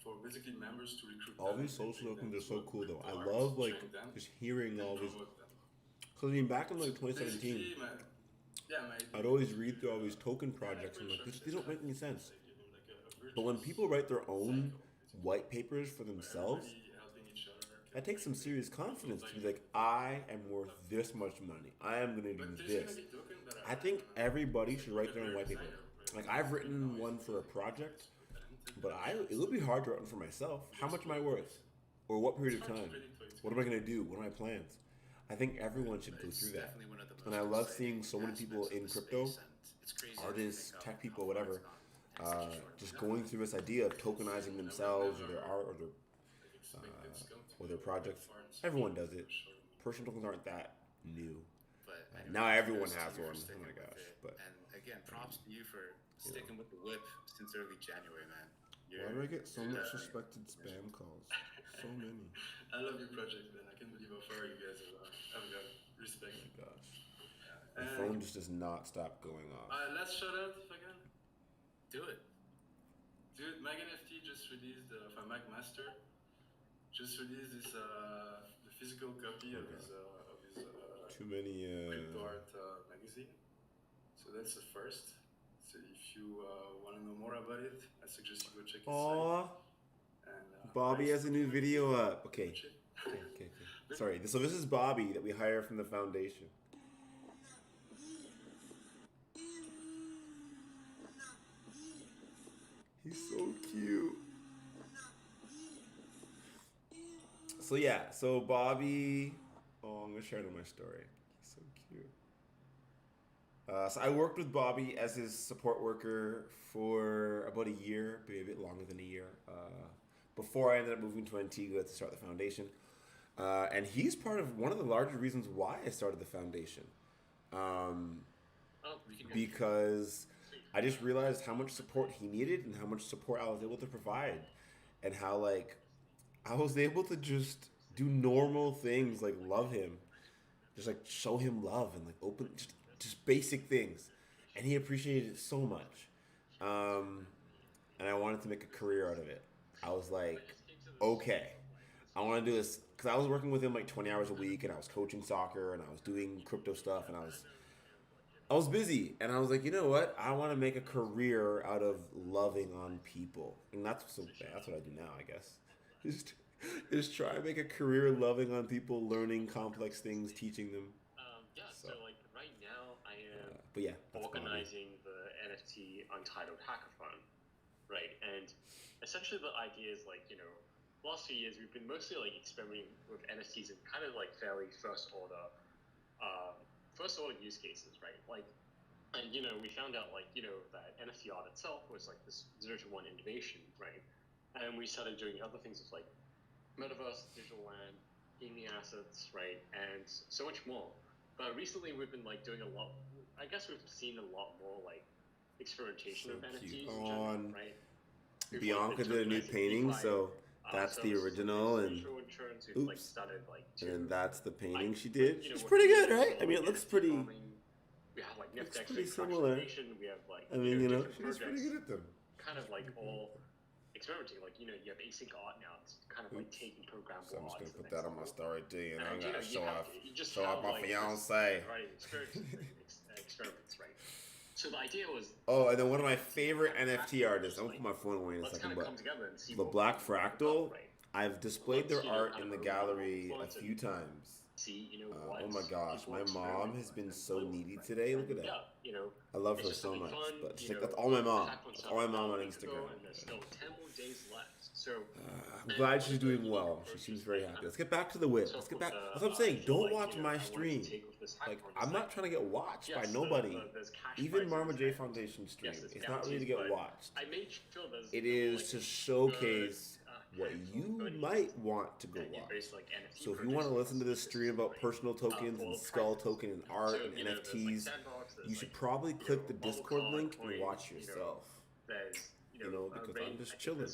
for basically members to recruit. All these social tokens are so cool though. I love like just hearing all these. Because I mean, back in like 2017, I'd always read through all these token projects and like they don't make any sense. But when people write their own white papers for themselves, that takes some serious confidence to be like, I am worth this much money. I am going to do this. I think everybody should write their own white paper. Like I've written one for a project, but it would be hard to write one for myself. How much am I worth? Or what period of time? What am I going to do? What are my plans? I think everyone should go through that. And I love seeing so many people in crypto, artists, tech people, whatever, just going through this idea of tokenizing themselves or their art or their projects. Everyone does it. Personal tokens aren't that new. But now everyone has one. Oh my gosh! But and again, props to you for sticking with the WIP since early January, man. Why do I get so much suspected spam calls? So many. I love your project, man. I can't believe how far you guys are. I've got respect. Oh my gosh. My phone just does not stop going off. Last shout out if I can. Do it. Dude, MagNFT just released, Mac Master, just released this, the physical copy of his too many crypto art magazine. So that's the first. So if you want to know more about it, I suggest you go check his site. And, Bobby has a new video up. Okay. Sorry. So this is Bobby that we hire from the foundation. He's so cute. So Bobby. Oh, I'm gonna share it on my story. He's so cute. So I worked with Bobby as his support worker for about a year, maybe a bit longer than a year, before I ended up moving to Antigua to start the foundation. And he's part of one of the larger reasons why I started the foundation. Because I just realized how much support he needed and how much support I was able to provide. And how, like, I was able to just do normal things, like love him. Just, like, show him love and, like, open, just basic things. And he appreciated it so much. And I wanted to make a career out of it. I was like, okay, I want to do this. Because I was working with him, like, 20 hours a week, and I was coaching soccer, and I was doing crypto stuff, and I was busy, and I was like, you know what? I want to make a career out of loving on people, and that's what I do now, I guess. Just try to make a career loving on people, learning complex things, teaching them. So like right now, I am but yeah, organizing the NFT Untitled Hackathon. right? And essentially the idea is like, last few years we've been mostly like experimenting with NFTs in kind of like fairly first order use cases, right? Like, and we found out like that NFT art itself was like this 0 to 1 innovation, right? And we started doing other things with like metaverse, digital land, gaming assets, right, and so much more. But recently we've been like doing a lot. I guess we've seen a lot more like experimentation with NFTs in general, right? Bianca did a new painting, so that's the original, and oops, started, like, and that's the painting she did. It's pretty good, right? I mean, it looks pretty. We have like looks pretty similar. We have like I mean, she's pretty good at them. Kind of like all experimenting. Like you have async art now. It's kind of like taking programmable so I'm just art. gonna put that on my story too, and I'm gonna show off my like, fiance. Writing experiments, right? So the idea was. Oh, and then one of my favorite NFT artists. I'm gonna put my phone away in a second, but the Black Fractal. I've displayed their art in the gallery a few times. Oh my gosh, my mom has been so needy today. Look at that. I love her so much, but she's like, that's all my mom. That's all my mom on Instagram. And there's still 10 more days left. So I'm glad she's doing well. She seems very happy. Let's get back to the WIP. Let's get back. That's what I'm saying. Don't watch my stream. Like, I'm not trying to get watched by nobody. Even Marma.j Foundation stream. It's not really to get watched. It is to showcase what you might want to go watch. So if you want to listen to this stream about personal tokens and skull token and art and NFTs, you should probably click the Discord link and watch yourself. Because I'm just chilling.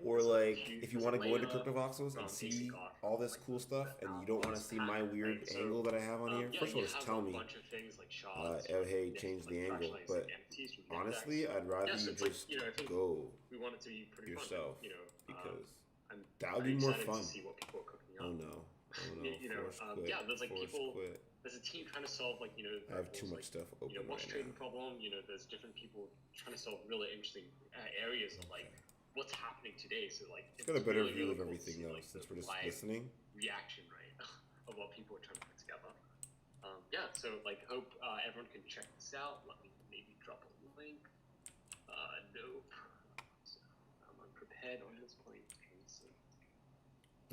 Or like, if you want to go into CryptoVoxels and see all this cool stuff, and you don't want to see my weird angle that I have on here, first of all, just tell me, hey, change the angle. But honestly, I'd rather you just go yourself, because that would be more fun. Oh no. There's like people. There's a team trying to solve like I have too much stuff open watch right trading now. problem. There's different people trying to solve really interesting areas of like what's happening today. So like it's got a better really, view really of cool everything see, though, like, since we're just listening. Reaction, right, of what people are trying to put together. So like hope everyone can check this out. Let me maybe drop a link. Nope. So, I'm unprepared on this point.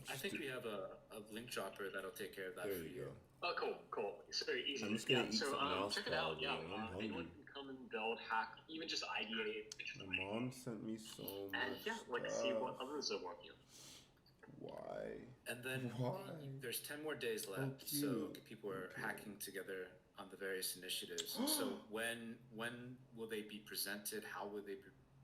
I think we have a link dropper that'll take care of that there for you go. Oh, cool. It's very easy. I'm just gonna eat something else. Check it out. Probably. Yeah, I'm hungry. anyone can come and build, hack, even just ideate. My mom sent me so much. And like see what others are working on. Why? And then there's 10 more days left, so people are hacking together on the various initiatives. So when will they be presented? How will they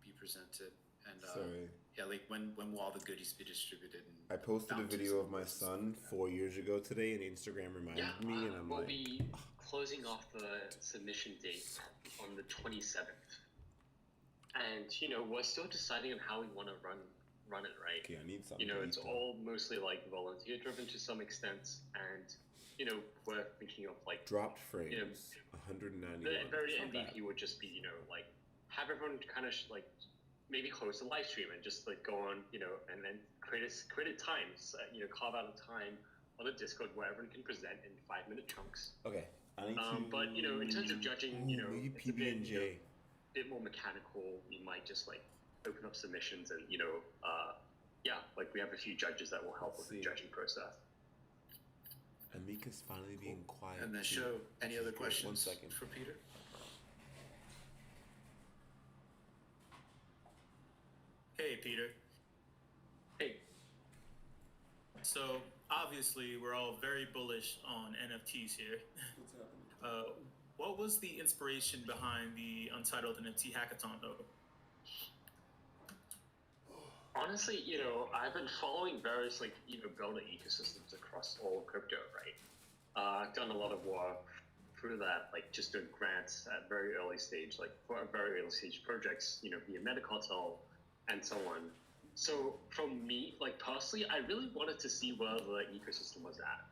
be presented? And like when will all the goodies be distributed? And I posted a video of my son 4 years ago today, and Instagram reminded me, and I'm we'll like, be closing off the submission date on the 27th, and we're still deciding on how we want to run it, right? okay, I need something. It's all mostly like volunteer driven to some extent, and we're thinking of like dropped frames, 191. The very MVP would just be like have everyone kind of like maybe host a live stream and just like go on and then create a time, carve out a time on the Discord where everyone can present in 5-minute chunks. Okay, I need to. But in terms of judging, maybe it's a PB&J. bit more mechanical. We might just like open up submissions and like we have a few judges that will help with the judging process. Amika's finally being quiet. And then show any other questions 1 second. for Peter? Hey, Peter. Hey. So, obviously, we're all very bullish on NFTs here. What was the inspiration behind the Untitled NFT Hackathon, though? Honestly, I've been following various, builder ecosystems across all of crypto, right? I've done a lot of work through that, like just doing grants at very early stage, like for very early stage projects, via Metacartel and so on. So from me, like personally, I really wanted to see where the ecosystem was at.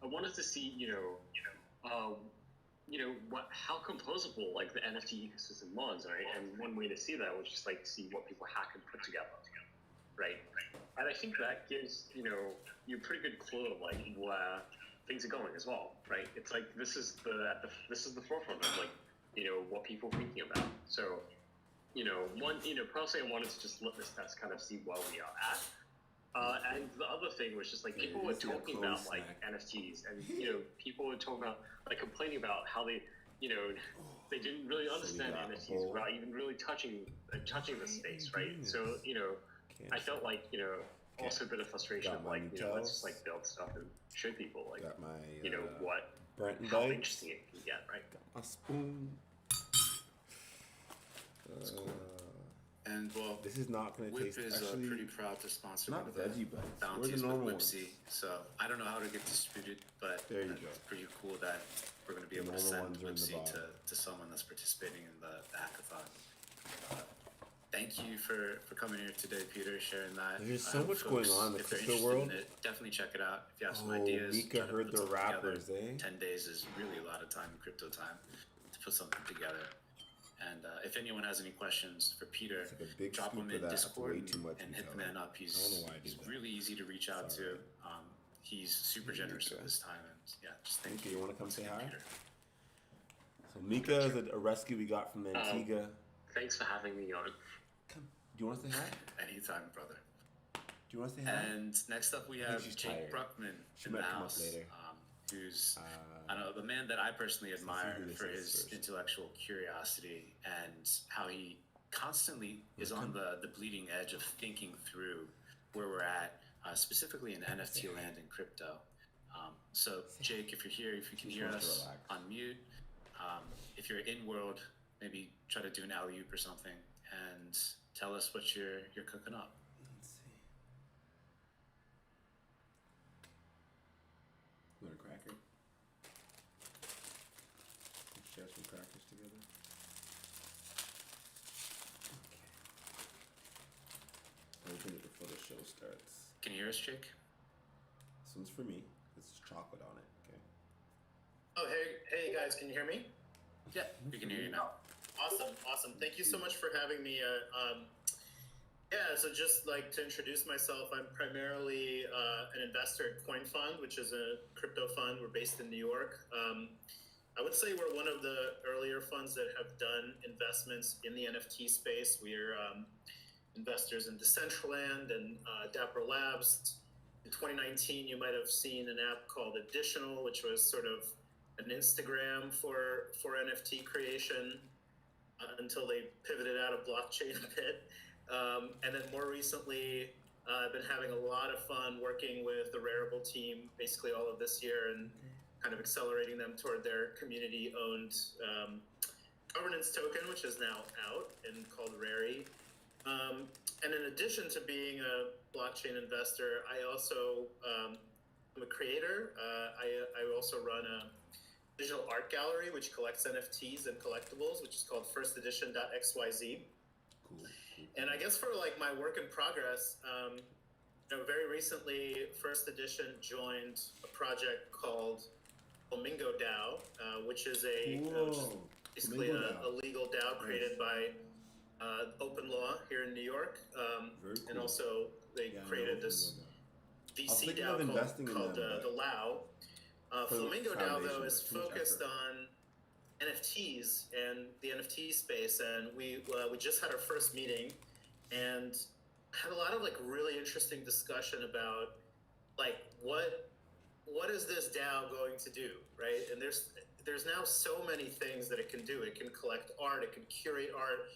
I wanted to see, how composable like the NFT ecosystem was, right? And one way to see that was just like see what people hack and put together, right? And I think that gives you a pretty good clue of like where things are going as well, right? It's like this is the forefront of like what people are thinking about. So personally I wanted to just let this test kind of see where we are at. And the other thing was just like people were talking about like NFTs, and people were talking about like complaining about how they they didn't really understand NFTs without even really touching the space, right? So I felt like also a bit of frustration of like let's just like build stuff and show people like how interesting it can get, right? Got my spoon. That's cool. And well, this is not going to WIP taste. is Actually, pretty proud to sponsor not veggie bites. bounties with WIPC. So I don't know how to get distributed, but there you go. It's pretty cool that we're going to be able to send WIPC to someone that's participating in the hackathon. Thank you for coming here today, Peter, sharing that. There's so much going on in the crypto world. Definitely check it out. If you have some ideas, Mika heard the rappers, 10 days is really a lot of time in crypto time to put something together. And if anyone has any questions for Peter, like drop them in Discord and hit the man up. He's really easy to reach out to. He's super generous with his time. And yeah, just thank you. You want to come say hi? Peter. So Mika is a rescue we got from Antigua. Thanks for having me on. Come. Do you want to say hi? Anytime, brother. Do you want to say hi? And next up we have Jake Bruckman in the house, who's I don't know, the man that I personally admire for his intellectual curiosity and how he constantly is on the bleeding edge of thinking through where we're at, specifically in NFT land and crypto. So Jake, if you're here, if you can hear us, unmute. If you're in world, maybe try to do an alley-oop or something and tell us what you're cooking up. Let's see. You want a cracker? Let's share some crackers together. Okay. Open it before the show starts. Can you hear us, Jake? This one's for me. This is chocolate on it. Okay. Oh, hey guys, can you hear me? Yeah, we can hear you now. Awesome. Thank you so much for having me. So just like to introduce myself, I'm primarily an investor at Coin Fund, which is a crypto fund. We're based in New York. I would say we're one of the earlier funds that have done investments in the NFT space. We're investors in Decentraland and Dapper Labs. In 2019, you might have seen an app called Additional, which was sort of an Instagram for NFT creation until they pivoted out of blockchain a bit. And then more recently, I've been having a lot of fun working with the Rarible team basically all of this year and kind of accelerating them toward their community-owned governance token, which is now out and called Rari. And in addition to being a blockchain investor, I also am a creator. I also run a digital art gallery, which collects NFTs and collectibles, which is called firstedition.xyz. Cool. And I guess for like my work in progress, very recently, First Edition joined a project called Flamingo DAO, which is basically a legal DAO created by Open Law here in New York. Cool. And also they created this VC DAO called the LAO. Flamingo DAO, though, is focused on NFTs and the NFT space, and we just had our first meeting and had a lot of like really interesting discussion about like what is this DAO going to do, right? And there's now so many things that it can do. It can collect art, it can curate art,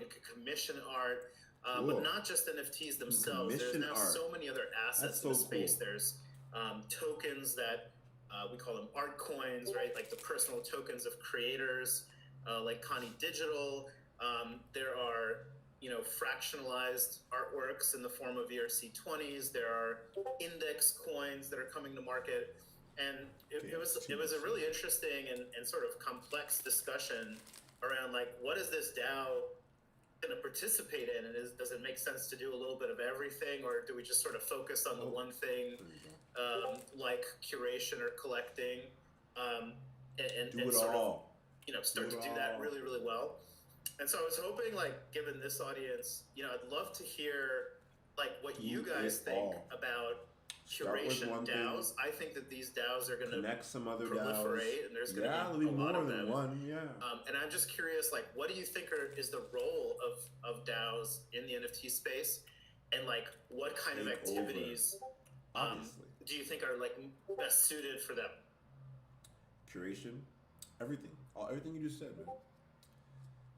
it can commission art, but not just NFTs themselves. There's now so many other assets in the space. There's tokens that we call them art coins, right? Like the personal tokens of creators, like Connie Digital. There are, fractionalized artworks in the form of ERC20s. There are index coins that are coming to market. And it was a really interesting and sort of complex discussion around like, what is this DAO going to participate in? And does it make sense to do a little bit of everything, or do we just sort of focus on the one thing, like curation or collecting, and sort of, start to do that really, really well? And so I was hoping, like, given this audience, I'd love to hear, like, what you guys think about curation DAOs. I think that these DAOs are going to connect some other proliferate, DAOs. And there's going to be a lot of them. One, yeah. And I'm just curious, like, what do you think is the role of DAOs in the NFT space, and like, what kind of activities do you think are like best suited for them? Curation, everything you just said, man.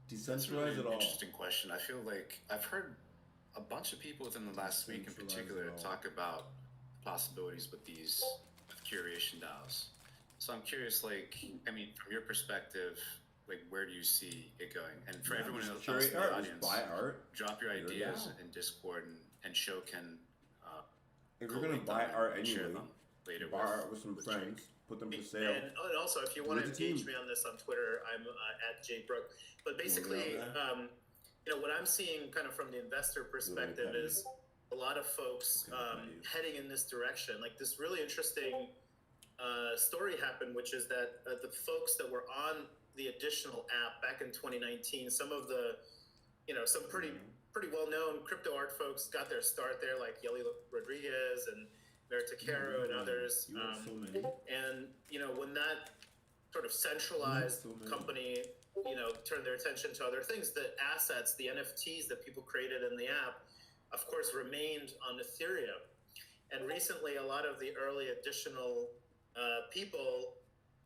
That's really an interesting question. I feel like I've heard a bunch of people within the last week in particular talk about possibilities with these curation DAOs. So I'm curious, like, I mean, from your perspective, like, where do you see it going? And for everyone else in the audience, buy art, drop your ideas in Discord, and Show can. If you're gonna buy art anyway, later buy art with some friends. Put them for sale. And also, if you want to engage me on this on Twitter, I'm at JBrook. But basically, you know, what I'm seeing kind of from the investor perspective is a lot of folks heading in this direction. Like, this really interesting story happened, which is that the folks that were on the additional app back in 2019, some of the, you know, some pretty well-known crypto art folks got their start there, like Yeli Rodriguez and Merita Caro and others. And, you know, when that sort of centralized company, you know, turned their attention to other things, the assets, the NFTs that people created in the app, of course, remained on Ethereum. And recently, a lot of the early additional people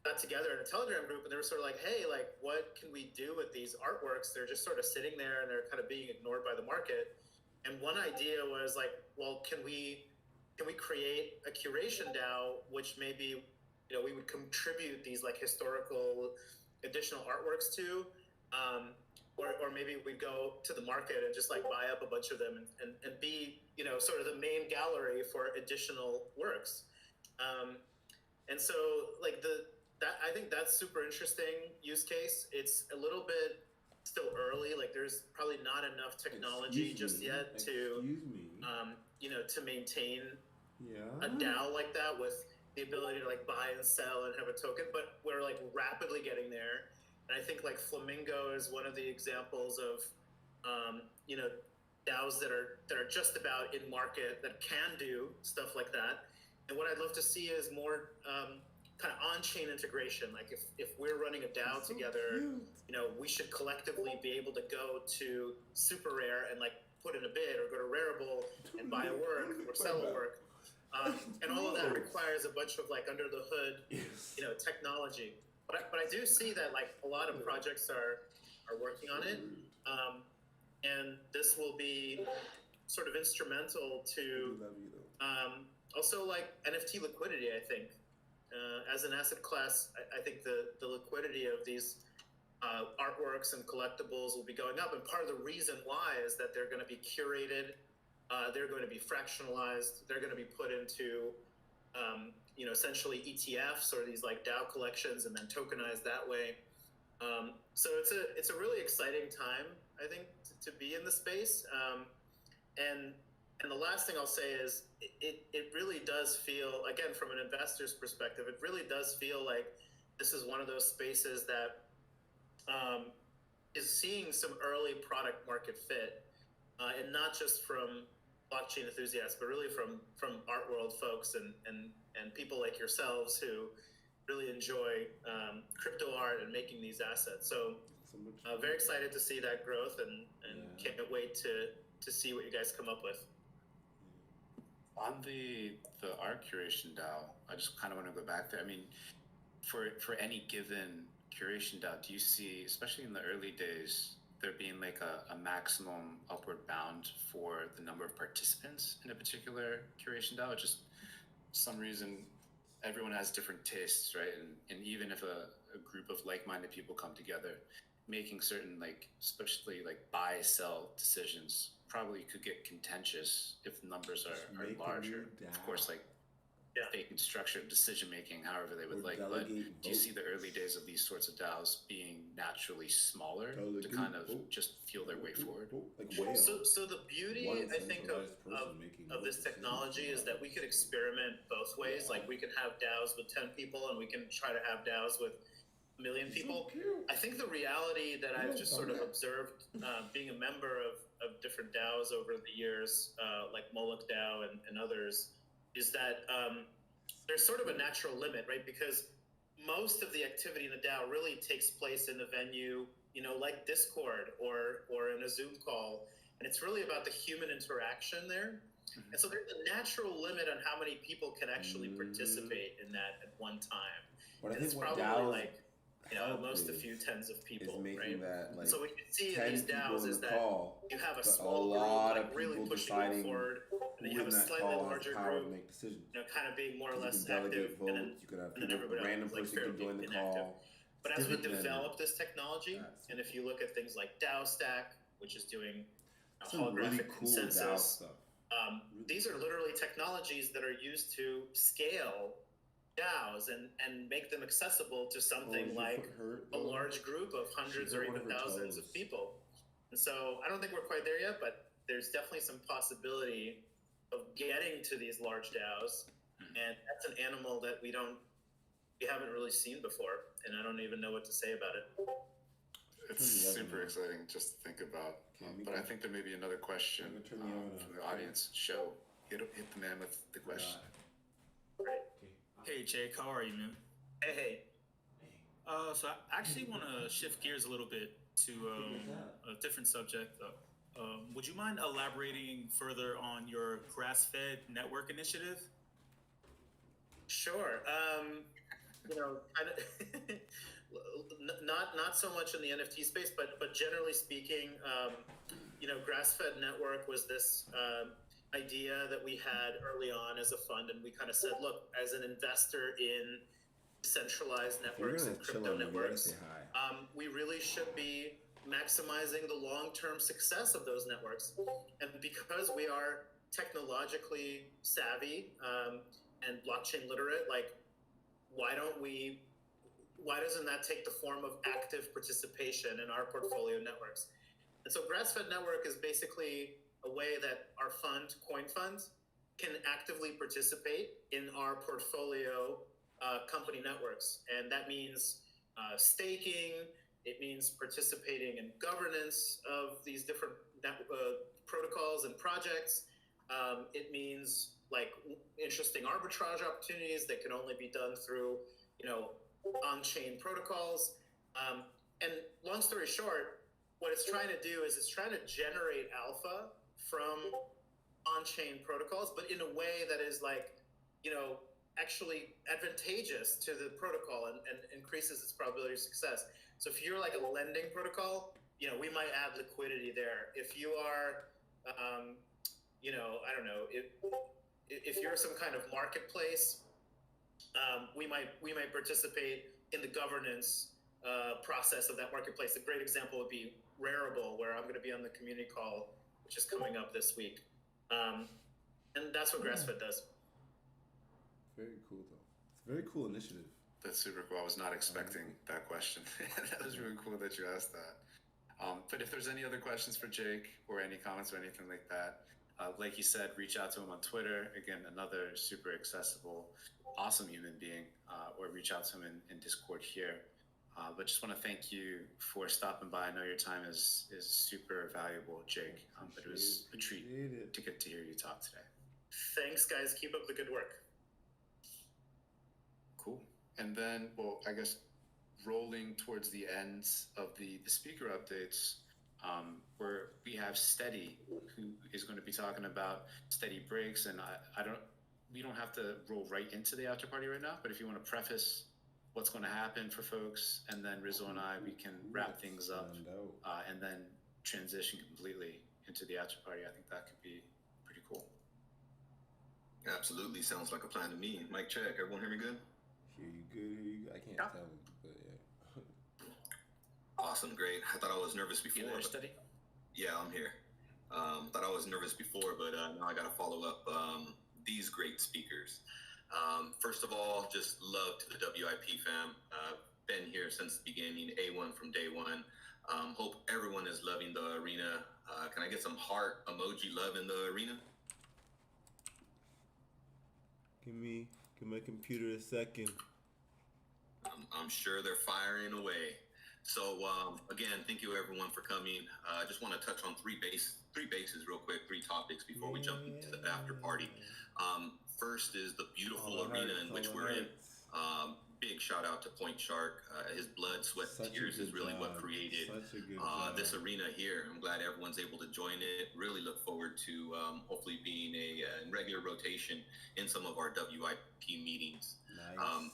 got together in a Telegram group, and they were sort of like, hey, like, what can we do with these artworks? They're just sort of sitting there, and they're kind of being ignored by the market. And one idea was like, well, can we create a curation DAO, which maybe, you know, we would contribute these like historical additional artworks to, or maybe we'd go to the market and just like buy up a bunch of them and be, you know, sort of the main gallery for additional works. And so like I think that's super interesting use case. It's a little bit still early. Like, there's probably not enough technology just yet to, you know, to maintain a DAO like that with the ability to like buy and sell and have a token. But we're like rapidly getting there. And I think like Flamingo is one of the examples of, you know, DAOs that are just about in market that can do stuff like that. And what I'd love to see is more kind of on-chain integration. Like, if we're running a DAO together, you know, we should collectively be able to go to Super Rare and like put in a bid, or go to Rarible and buy a work or sell a work. And all of that requires a bunch of like under the hood, you know, technology. But I do see that like a lot of projects are working on it. And this will be sort of instrumental to also like NFT liquidity, I think. As an asset class, I think the liquidity of these artworks and collectibles will be going up. And part of the reason why is that they're going to be curated, they're going to be fractionalized, they're going to be put into, you know, essentially ETFs or these like DAO collections, and then tokenized that way. So it's a really exciting time, I think, to be in the space. And the last thing I'll say is it really does feel, again, from an investor's perspective, it really does feel like this is one of those spaces that is seeing some early product market fit, and not just from blockchain enthusiasts, but really from art world folks and people like yourselves who really enjoy crypto art and making these assets. So very excited to see that growth, and can't wait to see what you guys come up with. On the art curation DAO, I just kind of want to go back there. I mean, for any given curation DAO, do you see, especially in the early days, there being like a maximum upward bound for the number of participants in a particular curation DAO? Just some reason, everyone has different tastes, right? And even if a group of like-minded people come together, making certain like, especially like buy sell decisions probably could get contentious if the numbers are larger. Of course, like they could structure decision making however they would like. But do you see the early days of these sorts of DAOs being naturally smaller to kind of just feel their way forward? So the beauty, I think, of this technology is that we could experiment both ways. Like, we could have DAOs with 10 people, and we can try to have DAOs with a million people. I think the reality that I've just sort of observed being a member of different DAOs over the years, like Moloch DAO and others, is that there's sort of a natural limit, right? Because most of the activity in the DAO really takes place in a venue, like Discord or in a Zoom call, and it's really about the human interaction there. And so there's a natural limit on how many people can actually participate in that at one time. But I think it's probably like most a few tens of people, right? That, like, so what you see in these DAOs is that you have a small group like really pushing it forward, and then you have a slightly larger group, to make decisions. Kind of being more or less active, votes, and then everybody random else person can join the call. But as we develop this technology, and if you look at things like DAO Stack, which is doing holographic really cool consensus, DAO stuff. These are literally technologies that are used to scale DAOs and make them accessible to something like a large group of hundreds or even thousands of people. And so I don't think we're quite there yet, but there's definitely some possibility of getting to these large DAOs. And that's an animal that we haven't really seen before, and I don't even know what to say about it. It's super exciting just to think about. But I think there may be another question from the audience. Hit the man with the question. Hey Jake, how are you, man? Hey. So I actually want to shift gears a little bit to a different subject. Would you mind elaborating further on your grass-fed network initiative? Sure. Kind of not so much in the NFT space, but generally speaking, Grass-Fed Network was this idea that we had early on as a fund, and we kind of said, look, as an investor in decentralized networks and crypto networks, we really should be maximizing the long-term success of those networks. And because we are technologically savvy and blockchain literate, like, why doesn't that take the form of active participation in our portfolio networks? And so Grass-Fed Network is basically a way that our fund, Coin Funds, can actively participate in our portfolio company networks. And that means staking, it means participating in governance of these different protocols and projects. It means like interesting arbitrage opportunities that can only be done through, on-chain protocols. And long story short, what it's trying to do is it's trying to generate alpha from on-chain protocols, but in a way that is like, actually advantageous to the protocol and increases its probability of success. So if you're like a lending protocol, we might add liquidity there. If you are, I don't know, if you're some kind of marketplace, we might participate in the governance process of that marketplace. A great example would be Rarible, where I'm going to be on the community call, which is coming up this week. And that's what Grass-Fed does. Very cool, though. It's a very cool initiative. That's super cool. I was not expecting that question. That was really cool that you asked that. But if there's any other questions for Jake or any comments or anything like that, like he said, reach out to him on Twitter. Again, another super accessible, awesome human being, or reach out to him in Discord here. But just want to thank you for stopping by. I know your time is super valuable, Jake. But it was a treat to get to hear you talk today. Thanks, guys. Keep up the good work. Cool. And then, well, I guess rolling towards the ends of the speaker updates, where we have Steady, who is going to be talking about Steady breaks. And we don't have to roll right into the after party right now, but if you want to preface what's going to happen for folks, and then Rizzo and I, we can wrap things up and then transition completely into the after party. I think that could be pretty cool. Absolutely. Sounds like a plan to me. Mic check. Everyone hear me good? Hear you good. I can't tell, but yeah. Awesome. Great. I thought I was nervous before. You there, Steady? Yeah, I'm here. Thought I was nervous before, but now I got to follow up these great speakers. First of all, just love to the WIP fam. Been here since the beginning, A1 from day one. Hope everyone is loving the arena. Can I get some heart emoji love in the arena? Give my computer a second. I'm sure they're firing away. So again, thank you everyone for coming. I just want to touch on three bases real quick, three topics before we jump into the after party. First is the beautiful arena in which we're in. Big shout out to Point Shark. His blood, sweat, and tears is really what created this arena here. I'm glad everyone's able to join it. Really look forward to hopefully being a regular rotation in some of our WIP meetings. Nice.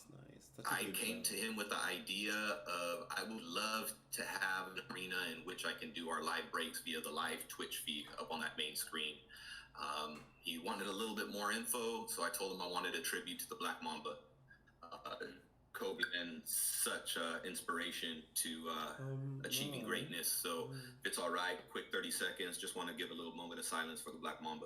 I came to him with the idea of I would love to have an arena in which I can do our live breaks via the live Twitch feed up on that main screen. He wanted a little bit more info, so I told him I wanted a tribute to the Black Mamba. Kobe and such inspiration to achieving greatness. So if it's all right, quick 30 seconds, just want to give a little moment of silence for the Black Mamba.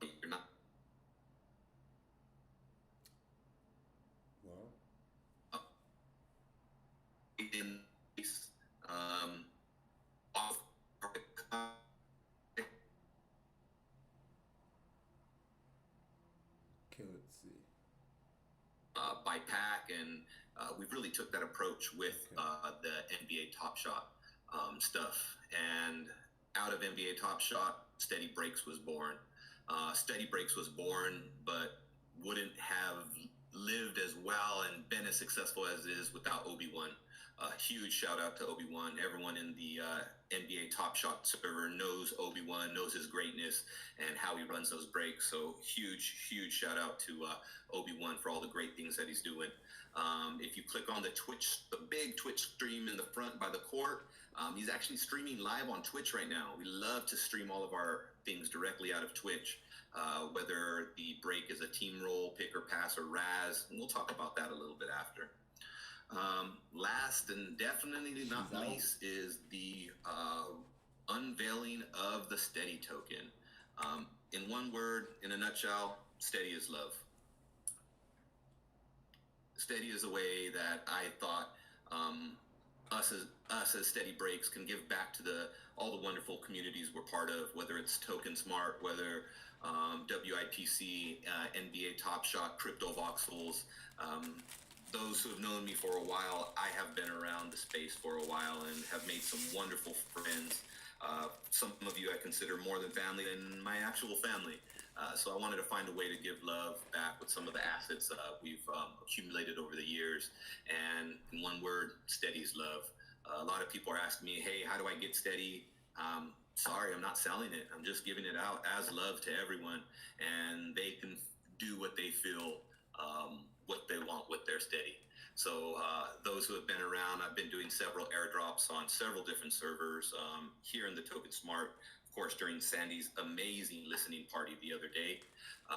You're not. Well. In off. Okay, let's see. By pack, and we've really took that approach with the NBA Top Shot stuff. And out of NBA Top Shot, Steady Breaks was born. Steady Breaks was born, but wouldn't have lived as well and been as successful as it is without Obi-Wan. Huge shout out to Obi-Wan. Everyone in the NBA Top Shot server knows Obi-Wan, knows his greatness and how he runs those breaks. So huge shout out to Obi-Wan for all the great things that he's doing. If you click on the big Twitch stream in the front by the court, he's actually streaming live on Twitch right now. We love to stream all of our things directly out of Twitch, whether the break is a team roll, pick or pass, or Raz. And we'll talk about that a little bit after. Last and definitely not least is the unveiling of the Steady token. In one word, in a nutshell, Steady is love. Steady is a way that I thought us as Steady Breaks can give back to all the wonderful communities we're part of, whether it's Token Smart, whether WIPC, NBA Top Shot, Crypto Voxels. Those who have known me for a while, I have been around the space for a while and have made some wonderful friends. Some of you I consider more than family than my actual family. So I wanted to find a way to give love back with some of the assets we've accumulated over the years. And in one word, Steady's love. A lot of people are asking me, hey, how do I get Steady? Sorry, I'm not selling it. I'm just giving it out as love to everyone. And they can do what they feel, what they want with their Steady. So those who have been around, I've been doing several airdrops on several different servers here in the Token Smart, of course, during Sandy's amazing listening party the other day,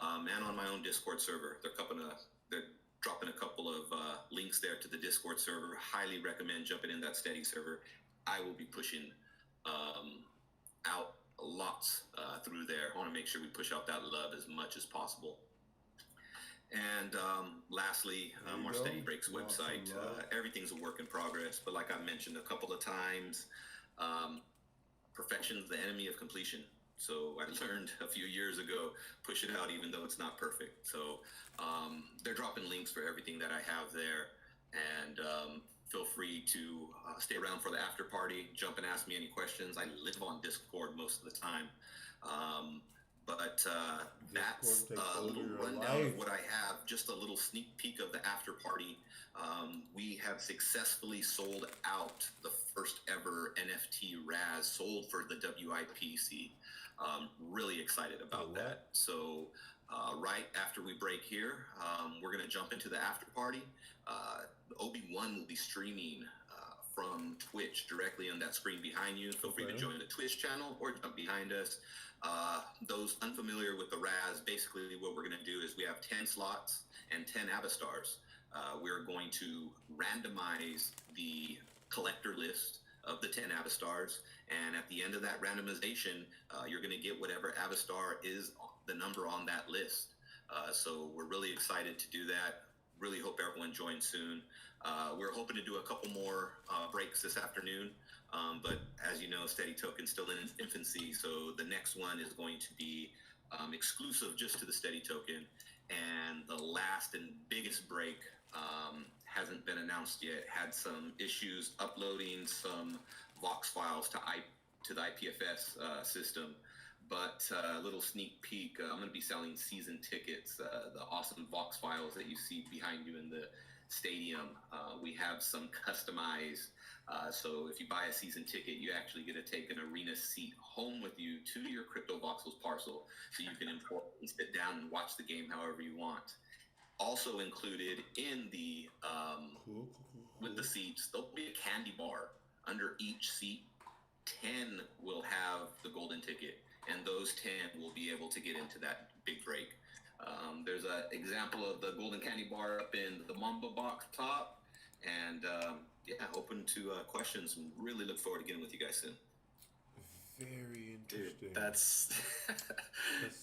and on my own Discord server. They're dropping a couple of links there to the Discord server. Highly recommend jumping in that Steady server. I will be pushing out lots through there. I want to make sure we push out that love as much as possible. And lastly, our Steady Breaks website. Everything's a work in progress, but like I mentioned a couple of times, perfection is the enemy of completion. So I learned a few years ago, push it out even though it's not perfect. So they're dropping links for everything that I have there. And feel free to stay around for the after party, jump and ask me any questions. I live on Discord most of the time. But that's a little rundown of what I have, just a little sneak peek of the after party. We have successfully sold out the first ever NFT Raz sold for the WIPC. Really excited about that. So right after we break here, we're going to jump into the after party. Obi-Wan will be streaming from Twitch directly on that screen behind you. Feel free to join the Twitch channel or jump behind us. Those unfamiliar with the Raz, basically what we're going to do is we have 10 slots and 10 Avastars. We're going to randomize the collector list of the 10 Avastars, and at the end of that randomization, you're going to get whatever Avastar is the number on that list. So we're really excited to do that. Really hope everyone joins soon. We're hoping to do a couple more breaks this afternoon, but as you know, Steady Token's still in its infancy, so the next one is going to be exclusive just to the Steady Token, and the last and biggest break hasn't been announced yet. Had some issues uploading some Vox files to the IPFS system. But a little sneak peek, I'm going to be selling season tickets, the awesome Vox files that you see behind you in the stadium. We have some customized, so if you buy a season ticket, you actually get to take an arena seat home with you to your Crypto Voxels parcel, so you can import and sit down and watch the game however you want. Also included in the, with the seats, there'll be a candy bar under each seat. 10 will have the golden ticket, and those 10 will be able to get into that big break. There's an example of the golden candy bar up in the Mamba box top, and yeah, open to questions. Really look forward to getting with you guys soon. Very interesting. Dude, that's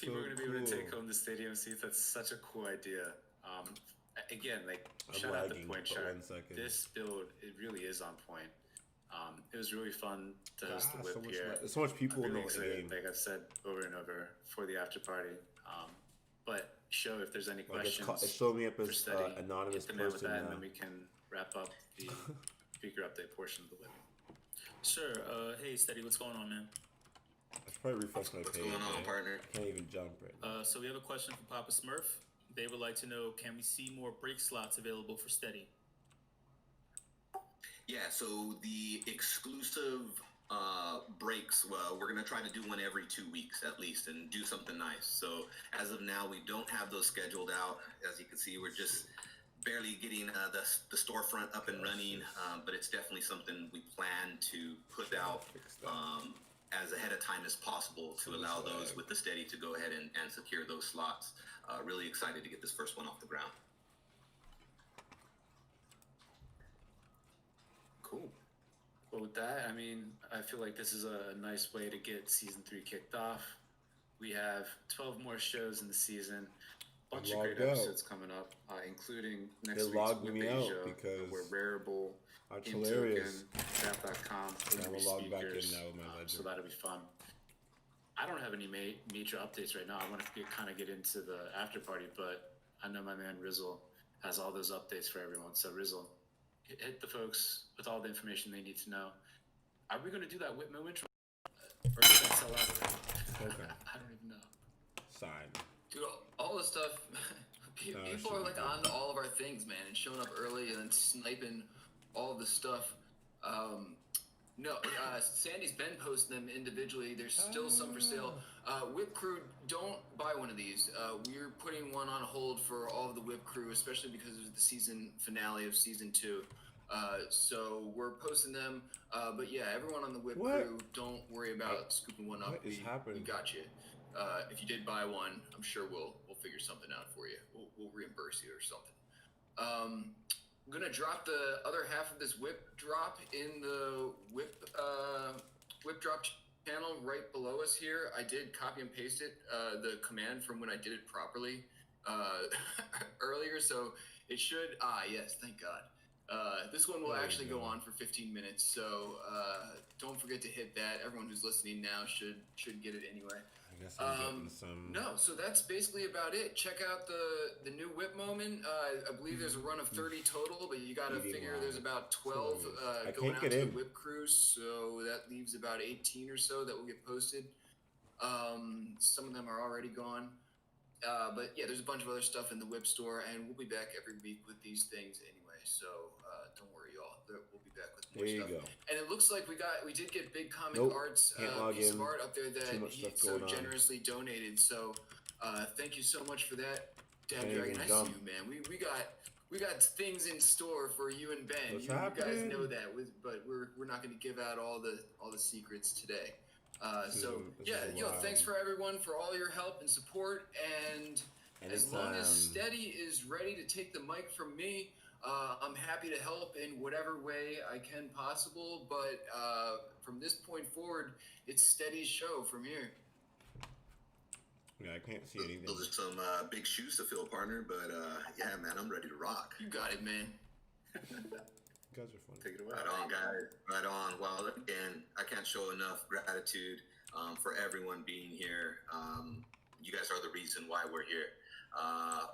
people are gonna be able to take home the stadium seats. That's such a cool idea. Again, like shout out the point chart. This build, it really is on point. It was really fun to host the WIP here. There's so much people really in the game. Like I've said over and over for the after party. But show if there's any questions. It showed me up as anonymous person. With that, and then we can wrap up the speaker update portion of the WIP. Sure. Hey, Steady, what's going on, man? I should probably refresh my page. What's going on, partner? I can't even jump right now. So we have a question from Papa Smurf. They would like to know, can we see more break slots available for Steady? Yeah, so the exclusive breaks, well, we're going to try to do one every 2 weeks at least and do something nice. So as of now, we don't have those scheduled out. As you can see, we're just barely getting the storefront up and running, but it's definitely something we plan to put out as ahead of time as possible to allow those with the Steady to go ahead and secure those slots. Really excited to get this first one off the ground. Cool. Well, with that, I mean, I feel like this is a nice way to get season 3 kicked off. We have 12 more shows in the season. A bunch of great episodes coming up, including next week's WIP Asia, where Rarible, InToken, Chat.com, speakers. So that'll be fun. I don't have any major updates right now. I want to kind of get into the after party, but I know my man Rizzle has all those updates for everyone. So Rizzle, hit the folks with all the information they need to know. Are we going to do that WIP Mo intro? Or is that sell out? Okay. I don't even know. Sign. Dude, all this stuff, people are like on all of our things, man, and showing up early and sniping all of the stuff. Sandy's been posting them individually. There's still some for sale. WIP Crew, don't buy one of these. We're putting one on hold for all of the WIP Crew, especially because of the season finale of season 2. So we're posting them. But yeah, everyone on the WIP Crew, don't worry about scooping one up. What is happening? We got you. If you did buy one, I'm sure we'll figure something out for you. We'll reimburse you or something. I'm gonna drop the other half of this WIP drop in the WIP drop channel right below us here. I did copy and paste it, the command from when I did it properly earlier, so it should. Yes, thank God. This one will actually go on for 15 minutes, so don't forget to hit that. Everyone who's listening now should get it anyway. I guess I'm getting some. No, so that's basically about it. Check out the new WIP moment. I believe there's a run of 30 total, but you got to figure there's about 12 going out to the WIP crews, so that leaves about 18 or so that will get posted. Some of them are already gone. But yeah, there's a bunch of other stuff in the WIP store, and we'll be back every week with these things anyway. So don't worry, y'all. We'll be back with more stuff. There you go. And it looks like we did get Big Comic Art's piece of art up there that he so generously donated. So thank you so much for that, Dad Dragon. I see you, man. We got things in store for you and Ben. You guys know that, but we're not going to give out all the secrets today. Thanks for everyone for all your help and support. And as long as Steady is ready to take the mic from me, I'm happy to help in whatever way I can possible. But from this point forward, it's Steady's show from here. Yeah, I can't see anything. Those are some big shoes to fill, partner. But yeah, man, I'm ready to rock. You got it, man. You guys are fun. Take it away. Right on, guys. Right on. Well, again, I can't show enough gratitude for everyone being here. You guys are the reason why we're here.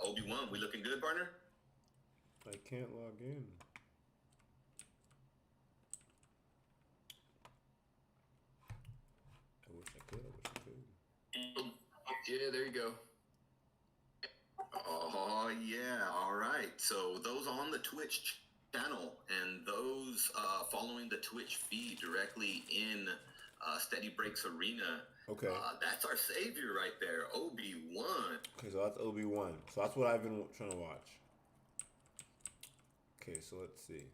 Obi-Wan, we looking good, partner? I can't log in. I wish I could. Yeah, there you go. Oh, yeah. All right. So those on the Twitch channel and those following the Twitch feed directly in Steady Breaks Arena. Okay. That's our savior right there, Obi-Wan. Okay, so that's Obi-Wan. So that's what I've been trying to watch. Okay, so let's see.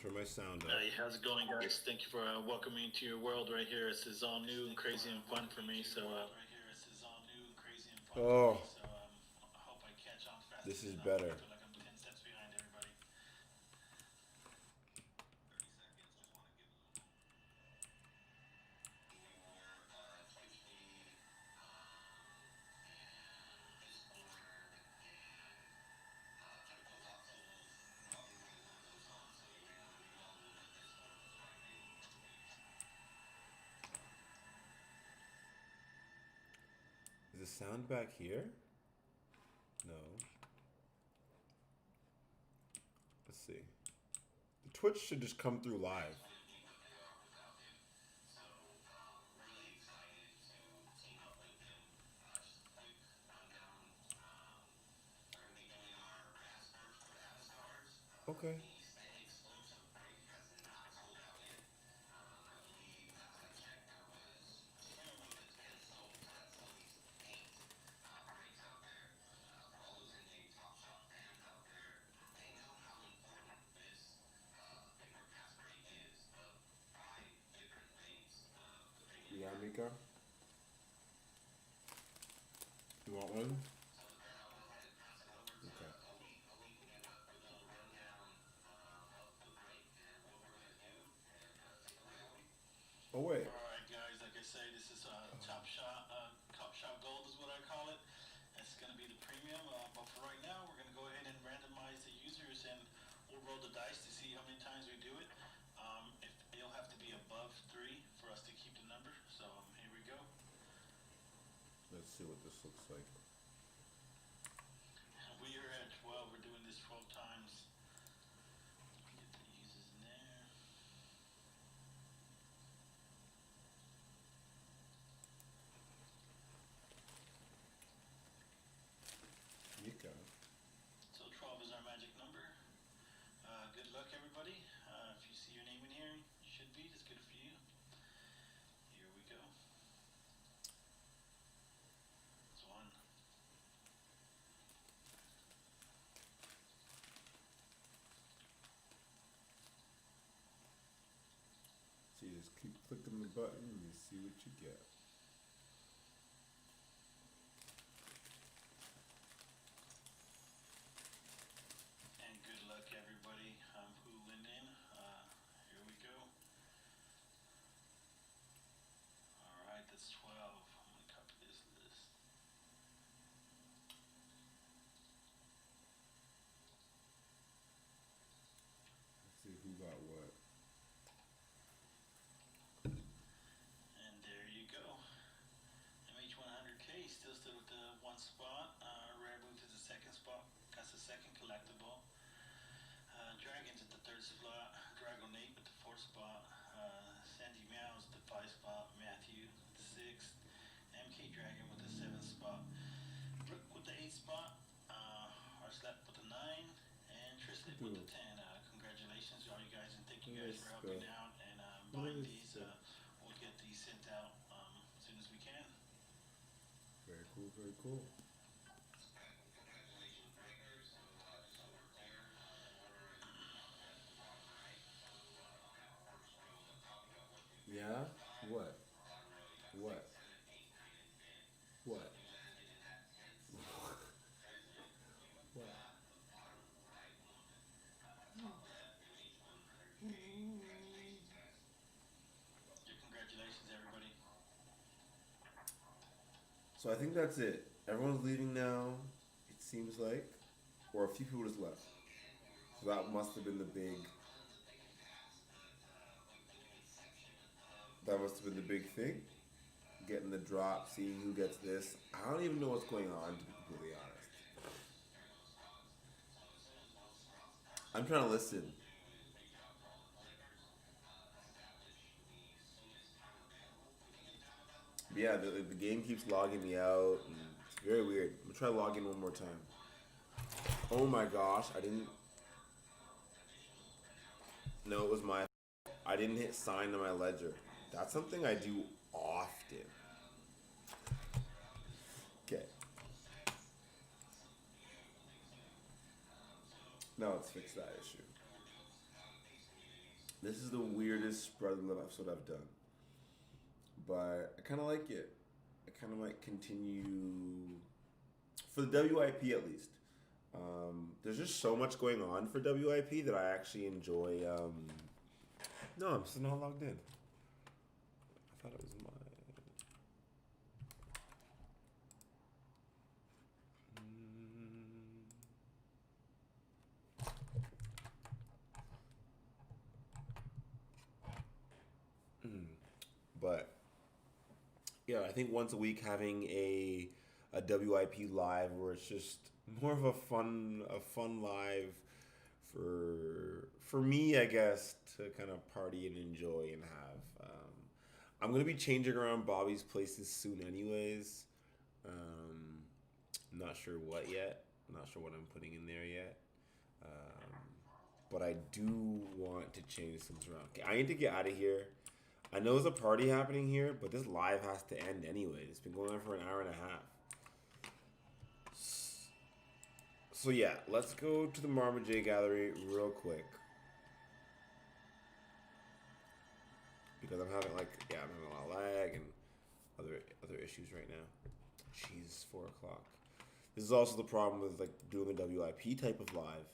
Turn my sound up. How's it going, guys? Thank you for welcoming me to your world right here. This is all new and crazy and fun for me. So, I hope I catch on fast. This is better. Is the sound back here? No. Let's see. The Twitch should just come through live. Okay. Yeah, Mika? You want one? Okay. Oh, wait. Alright, guys, like I say, this is Top Shot Gold is what I call it. It's going to be the premium, but for right now, we're going to go ahead and randomize the users and we'll roll the dice to see how many times we do it. It'll have to be above 3 for us to keep the number. So here we go. Let's see what this looks like. We are at 12. We're doing this 12 times. Get the users in there. Mika. So 12 is our magic number. Good luck, everybody. If you see your name in here, you should be. It's good for you. Here we go. It's 1. So you just keep clicking the button and you see what you get. And good luck, everybody. Who went in? Here we go. Alright, that's 12. I'm going to copy this list. Let's see who got what. And collectible. Dragons at the third spot, Dragonate with the fourth spot, Sandy Meows at the five spot, Matthew with the sixth, MK Dragon with the seventh spot, Brooke with the eighth spot, Arslep with the nine, and Tristan with the 10. Congratulations to all you guys, and thank you guys for helping out and buying these. We'll get these sent out as soon as we can. Very cool, very cool. Yeah? What? What? What? What? Congratulations, everybody. So I think that's it. Everyone's leaving now, it seems like. Or a few people just left. So that must have been the big... That must have been the big thing. Getting the drop, seeing who gets this. I don't even know what's going on, to be completely honest. I'm trying to listen. But yeah, the game keeps logging me out. And it's very weird. I'm gonna try to log in one more time. Oh my gosh, I didn't... No, it was my... I didn't hit sign to my ledger. That's something I do often. Okay. Now let's fix that issue. This is the weirdest Spread the Love episode I've done. But I kind of like it. I kind of might continue... For the WIP at least. There's just so much going on for WIP that I actually enjoy... No, I'm still not logged in. I thought it was mine. But yeah, I think once a week having a WIP live where it's just more of a fun live for me, I guess, to kind of party and enjoy and have. I'm gonna be changing around Bobby's places soon, anyways. Not sure what yet. Not sure what I'm putting in there yet. But I do want to change things around. Okay, I need to get out of here. I know there's a party happening here, but this live has to end anyway. It's been going on for an hour and a half. So yeah, let's go to the Marma.j gallery real quick. Because I'm having I'm having a lot of lag and other issues right now. Jeez, 4 o'clock. This is also the problem with doing a WIP type of live,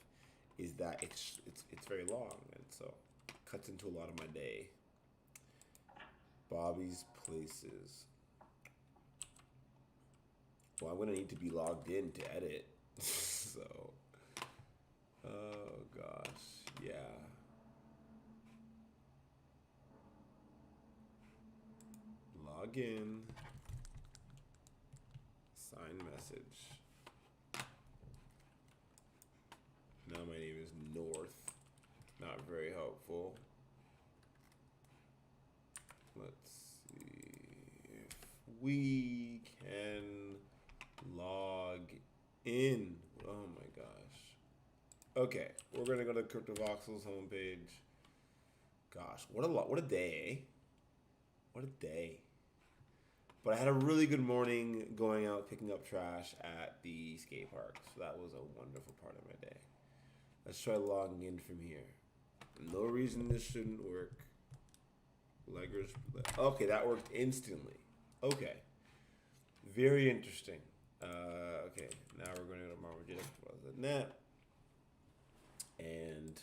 is that it's very long, and so it cuts into a lot of my day. Bobby's places. Well, I'm gonna need to be logged in to edit. So, oh gosh, yeah. Log in. Sign message. Now my name is North. Not very helpful. Let's see if we can log in. Oh my gosh. Okay, we're gonna go to CryptoVoxel's homepage. Gosh, what a day. What a day. But I had a really good morning going out picking up trash at the skate park. So that was a wonderful part of my day. Let's try logging in from here. No reason this shouldn't work. Leggers. Okay, that worked instantly. Okay. Very interesting. Okay, now we're going to go to marmaj.eth. And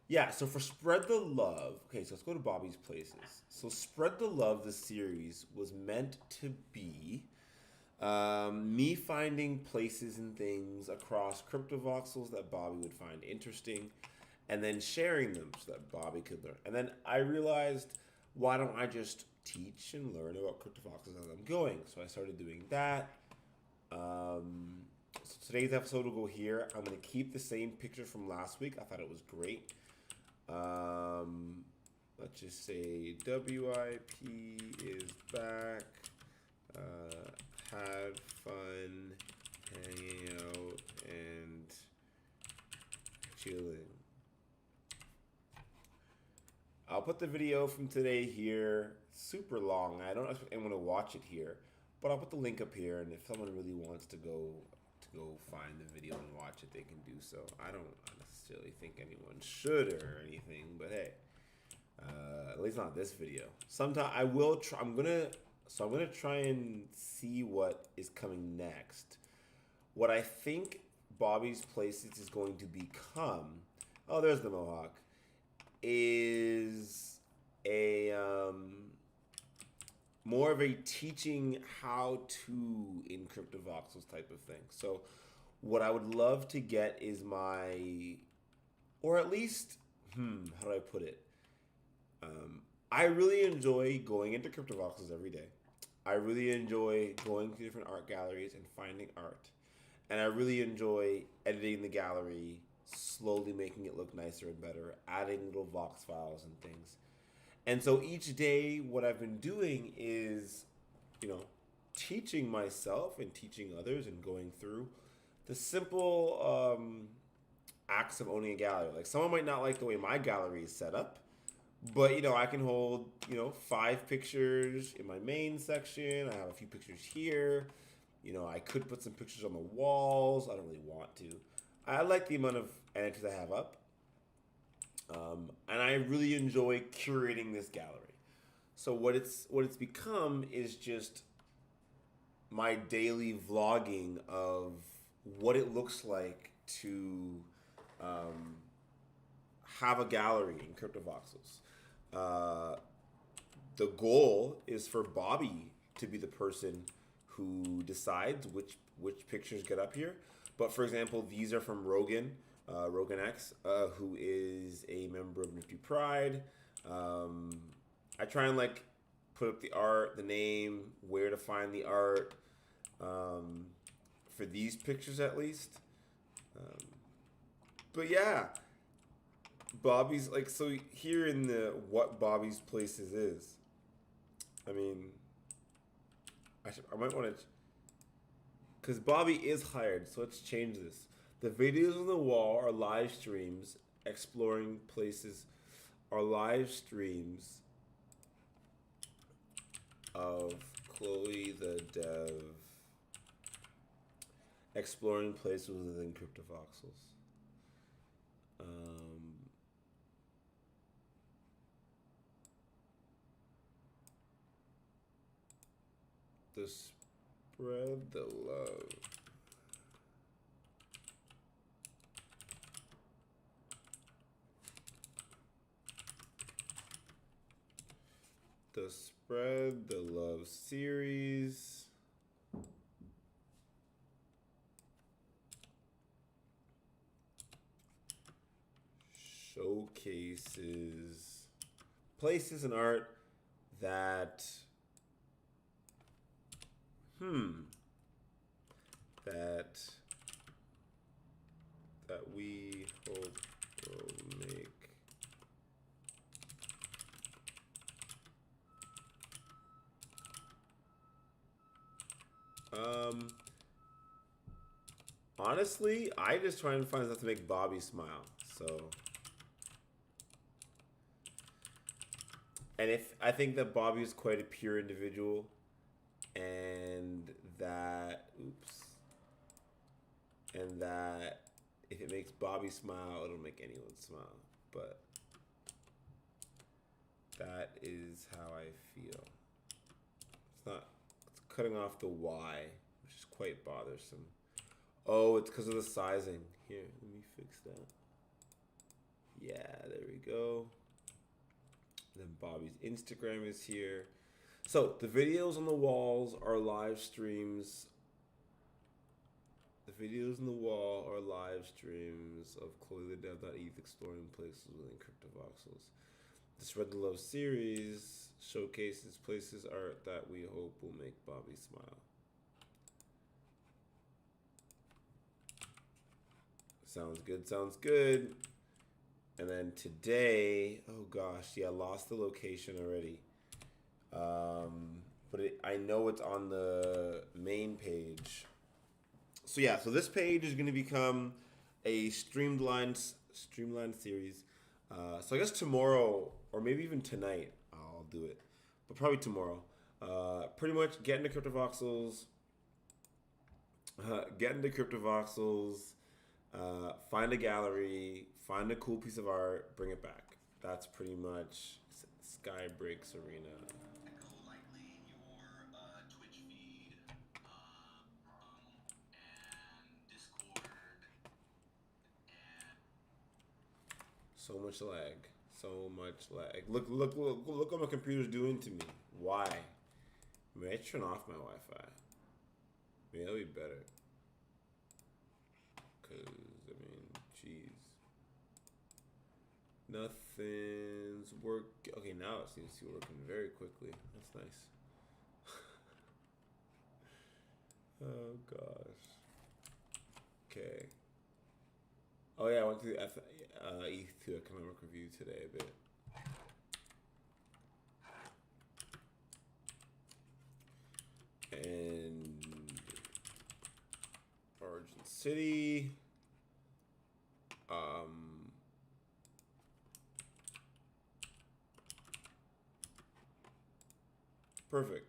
yeah, so for Spread the Love, okay, so let's go to Bobby's Places. So Spread the Love, the series, was meant to be me finding places and things across CryptoVoxels that Bobby would find interesting, and then sharing them so that Bobby could learn. And then I realized, why don't I just teach and learn about CryptoVoxels as I'm going? So I started doing that. So today's episode will go here. I'm going to keep the same picture from last week. I thought it was great. Let's just say WIP is back. Had fun hanging out and chilling. I'll put the video from today here. Super long. I don't expect anyone to watch it here, but I'll put the link up here, and if someone really wants to go find the video and watch it, they can do so. I don't necessarily think anyone should or anything, but hey, at least not this video. Sometime I will try. I'm gonna try and see what is coming next. What I think Bobby's Places is going to become. Oh, there's the Mohawk. Is a more of a teaching how to encrypt voxels type of thing. So what I would love to get is or at least, how do I put it? I really enjoy going into CryptoVoxels every day. I really enjoy going to different art galleries and finding art. And I really enjoy editing the gallery, slowly making it look nicer and better, adding little Vox files and things. And so each day, what I've been doing is, teaching myself and teaching others and going through the simple acts of owning a gallery. Like, someone might not like the way my gallery is set up, but, I can hold, 5 pictures in my main section. I have a few pictures here. I could put some pictures on the walls. I don't really want to. I like the amount of entries I have up. And I really enjoy curating this gallery. So what it's become is just my daily vlogging of what it looks like to have a gallery in CryptoVoxels. The goal is for Bobby to be the person who decides which pictures get up here. But for example, these are from Rogan X, who is a member of Nifty Pride. I try and put up the art, the name, where to find the art, for these pictures at least. But yeah, Bobby's so here in the what Bobby's Places is. I mean, I might want to, because Bobby is hired, so let's change this. The videos on the wall are live streams. Exploring Places are live streams of Chloe the Dev exploring places within CryptoVoxels. To spread the love. The Spread the Love series. Showcases places and art that that we hope will make honestly, I just try and find stuff to make Bobby smile. So, and if I think that Bobby is quite a pure individual, and that if it makes Bobby smile, it'll make anyone smile. But that is how I feel. It's cutting off the Y, which is quite bothersome. Oh, it's because of the sizing. Here, let me fix that. Yeah, there we go. Then Bobby's Instagram is here. So the videos on the walls are live streams. The videos on the wall are live streams of chloethedev.eth exploring places within CryptoVoxels. The Spread the Love series showcases places art that we hope will make Bobby smile. Sounds good. Sounds good. And then today, oh gosh, yeah, I lost the location already. But I know it's on the main page. So yeah, so this page is going to become a streamlined series. So I guess tomorrow, or maybe even tonight, I'll do it. But probably tomorrow. Pretty much get into CryptoVoxels. Find a gallery, find a cool piece of art, bring it back. That's pretty much Sky Breaks Arena. So much lag. Look what my computer's doing to me. Why? Maybe I turn off my Wi-Fi. Maybe that'll be better. Cause I mean, jeez. Nothing's work. Okay, now it seems to be working very quickly. That's nice. Oh gosh. Okay. Oh yeah, I went to the ETH2 economic review today a bit. And Origin City. Perfect.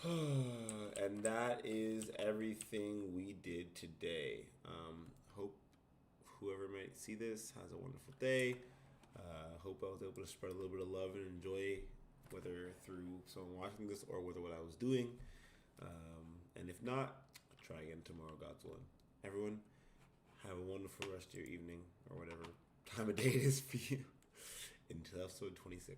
And that is everything we did today. Hope whoever might see this has a wonderful day. Hope I was able to spread a little bit of love and enjoy, whether through someone watching this or whether what I was doing. And if not, I'll try again tomorrow, God's willing. Everyone, have a wonderful rest of your evening or whatever time of day it is for you until episode 26.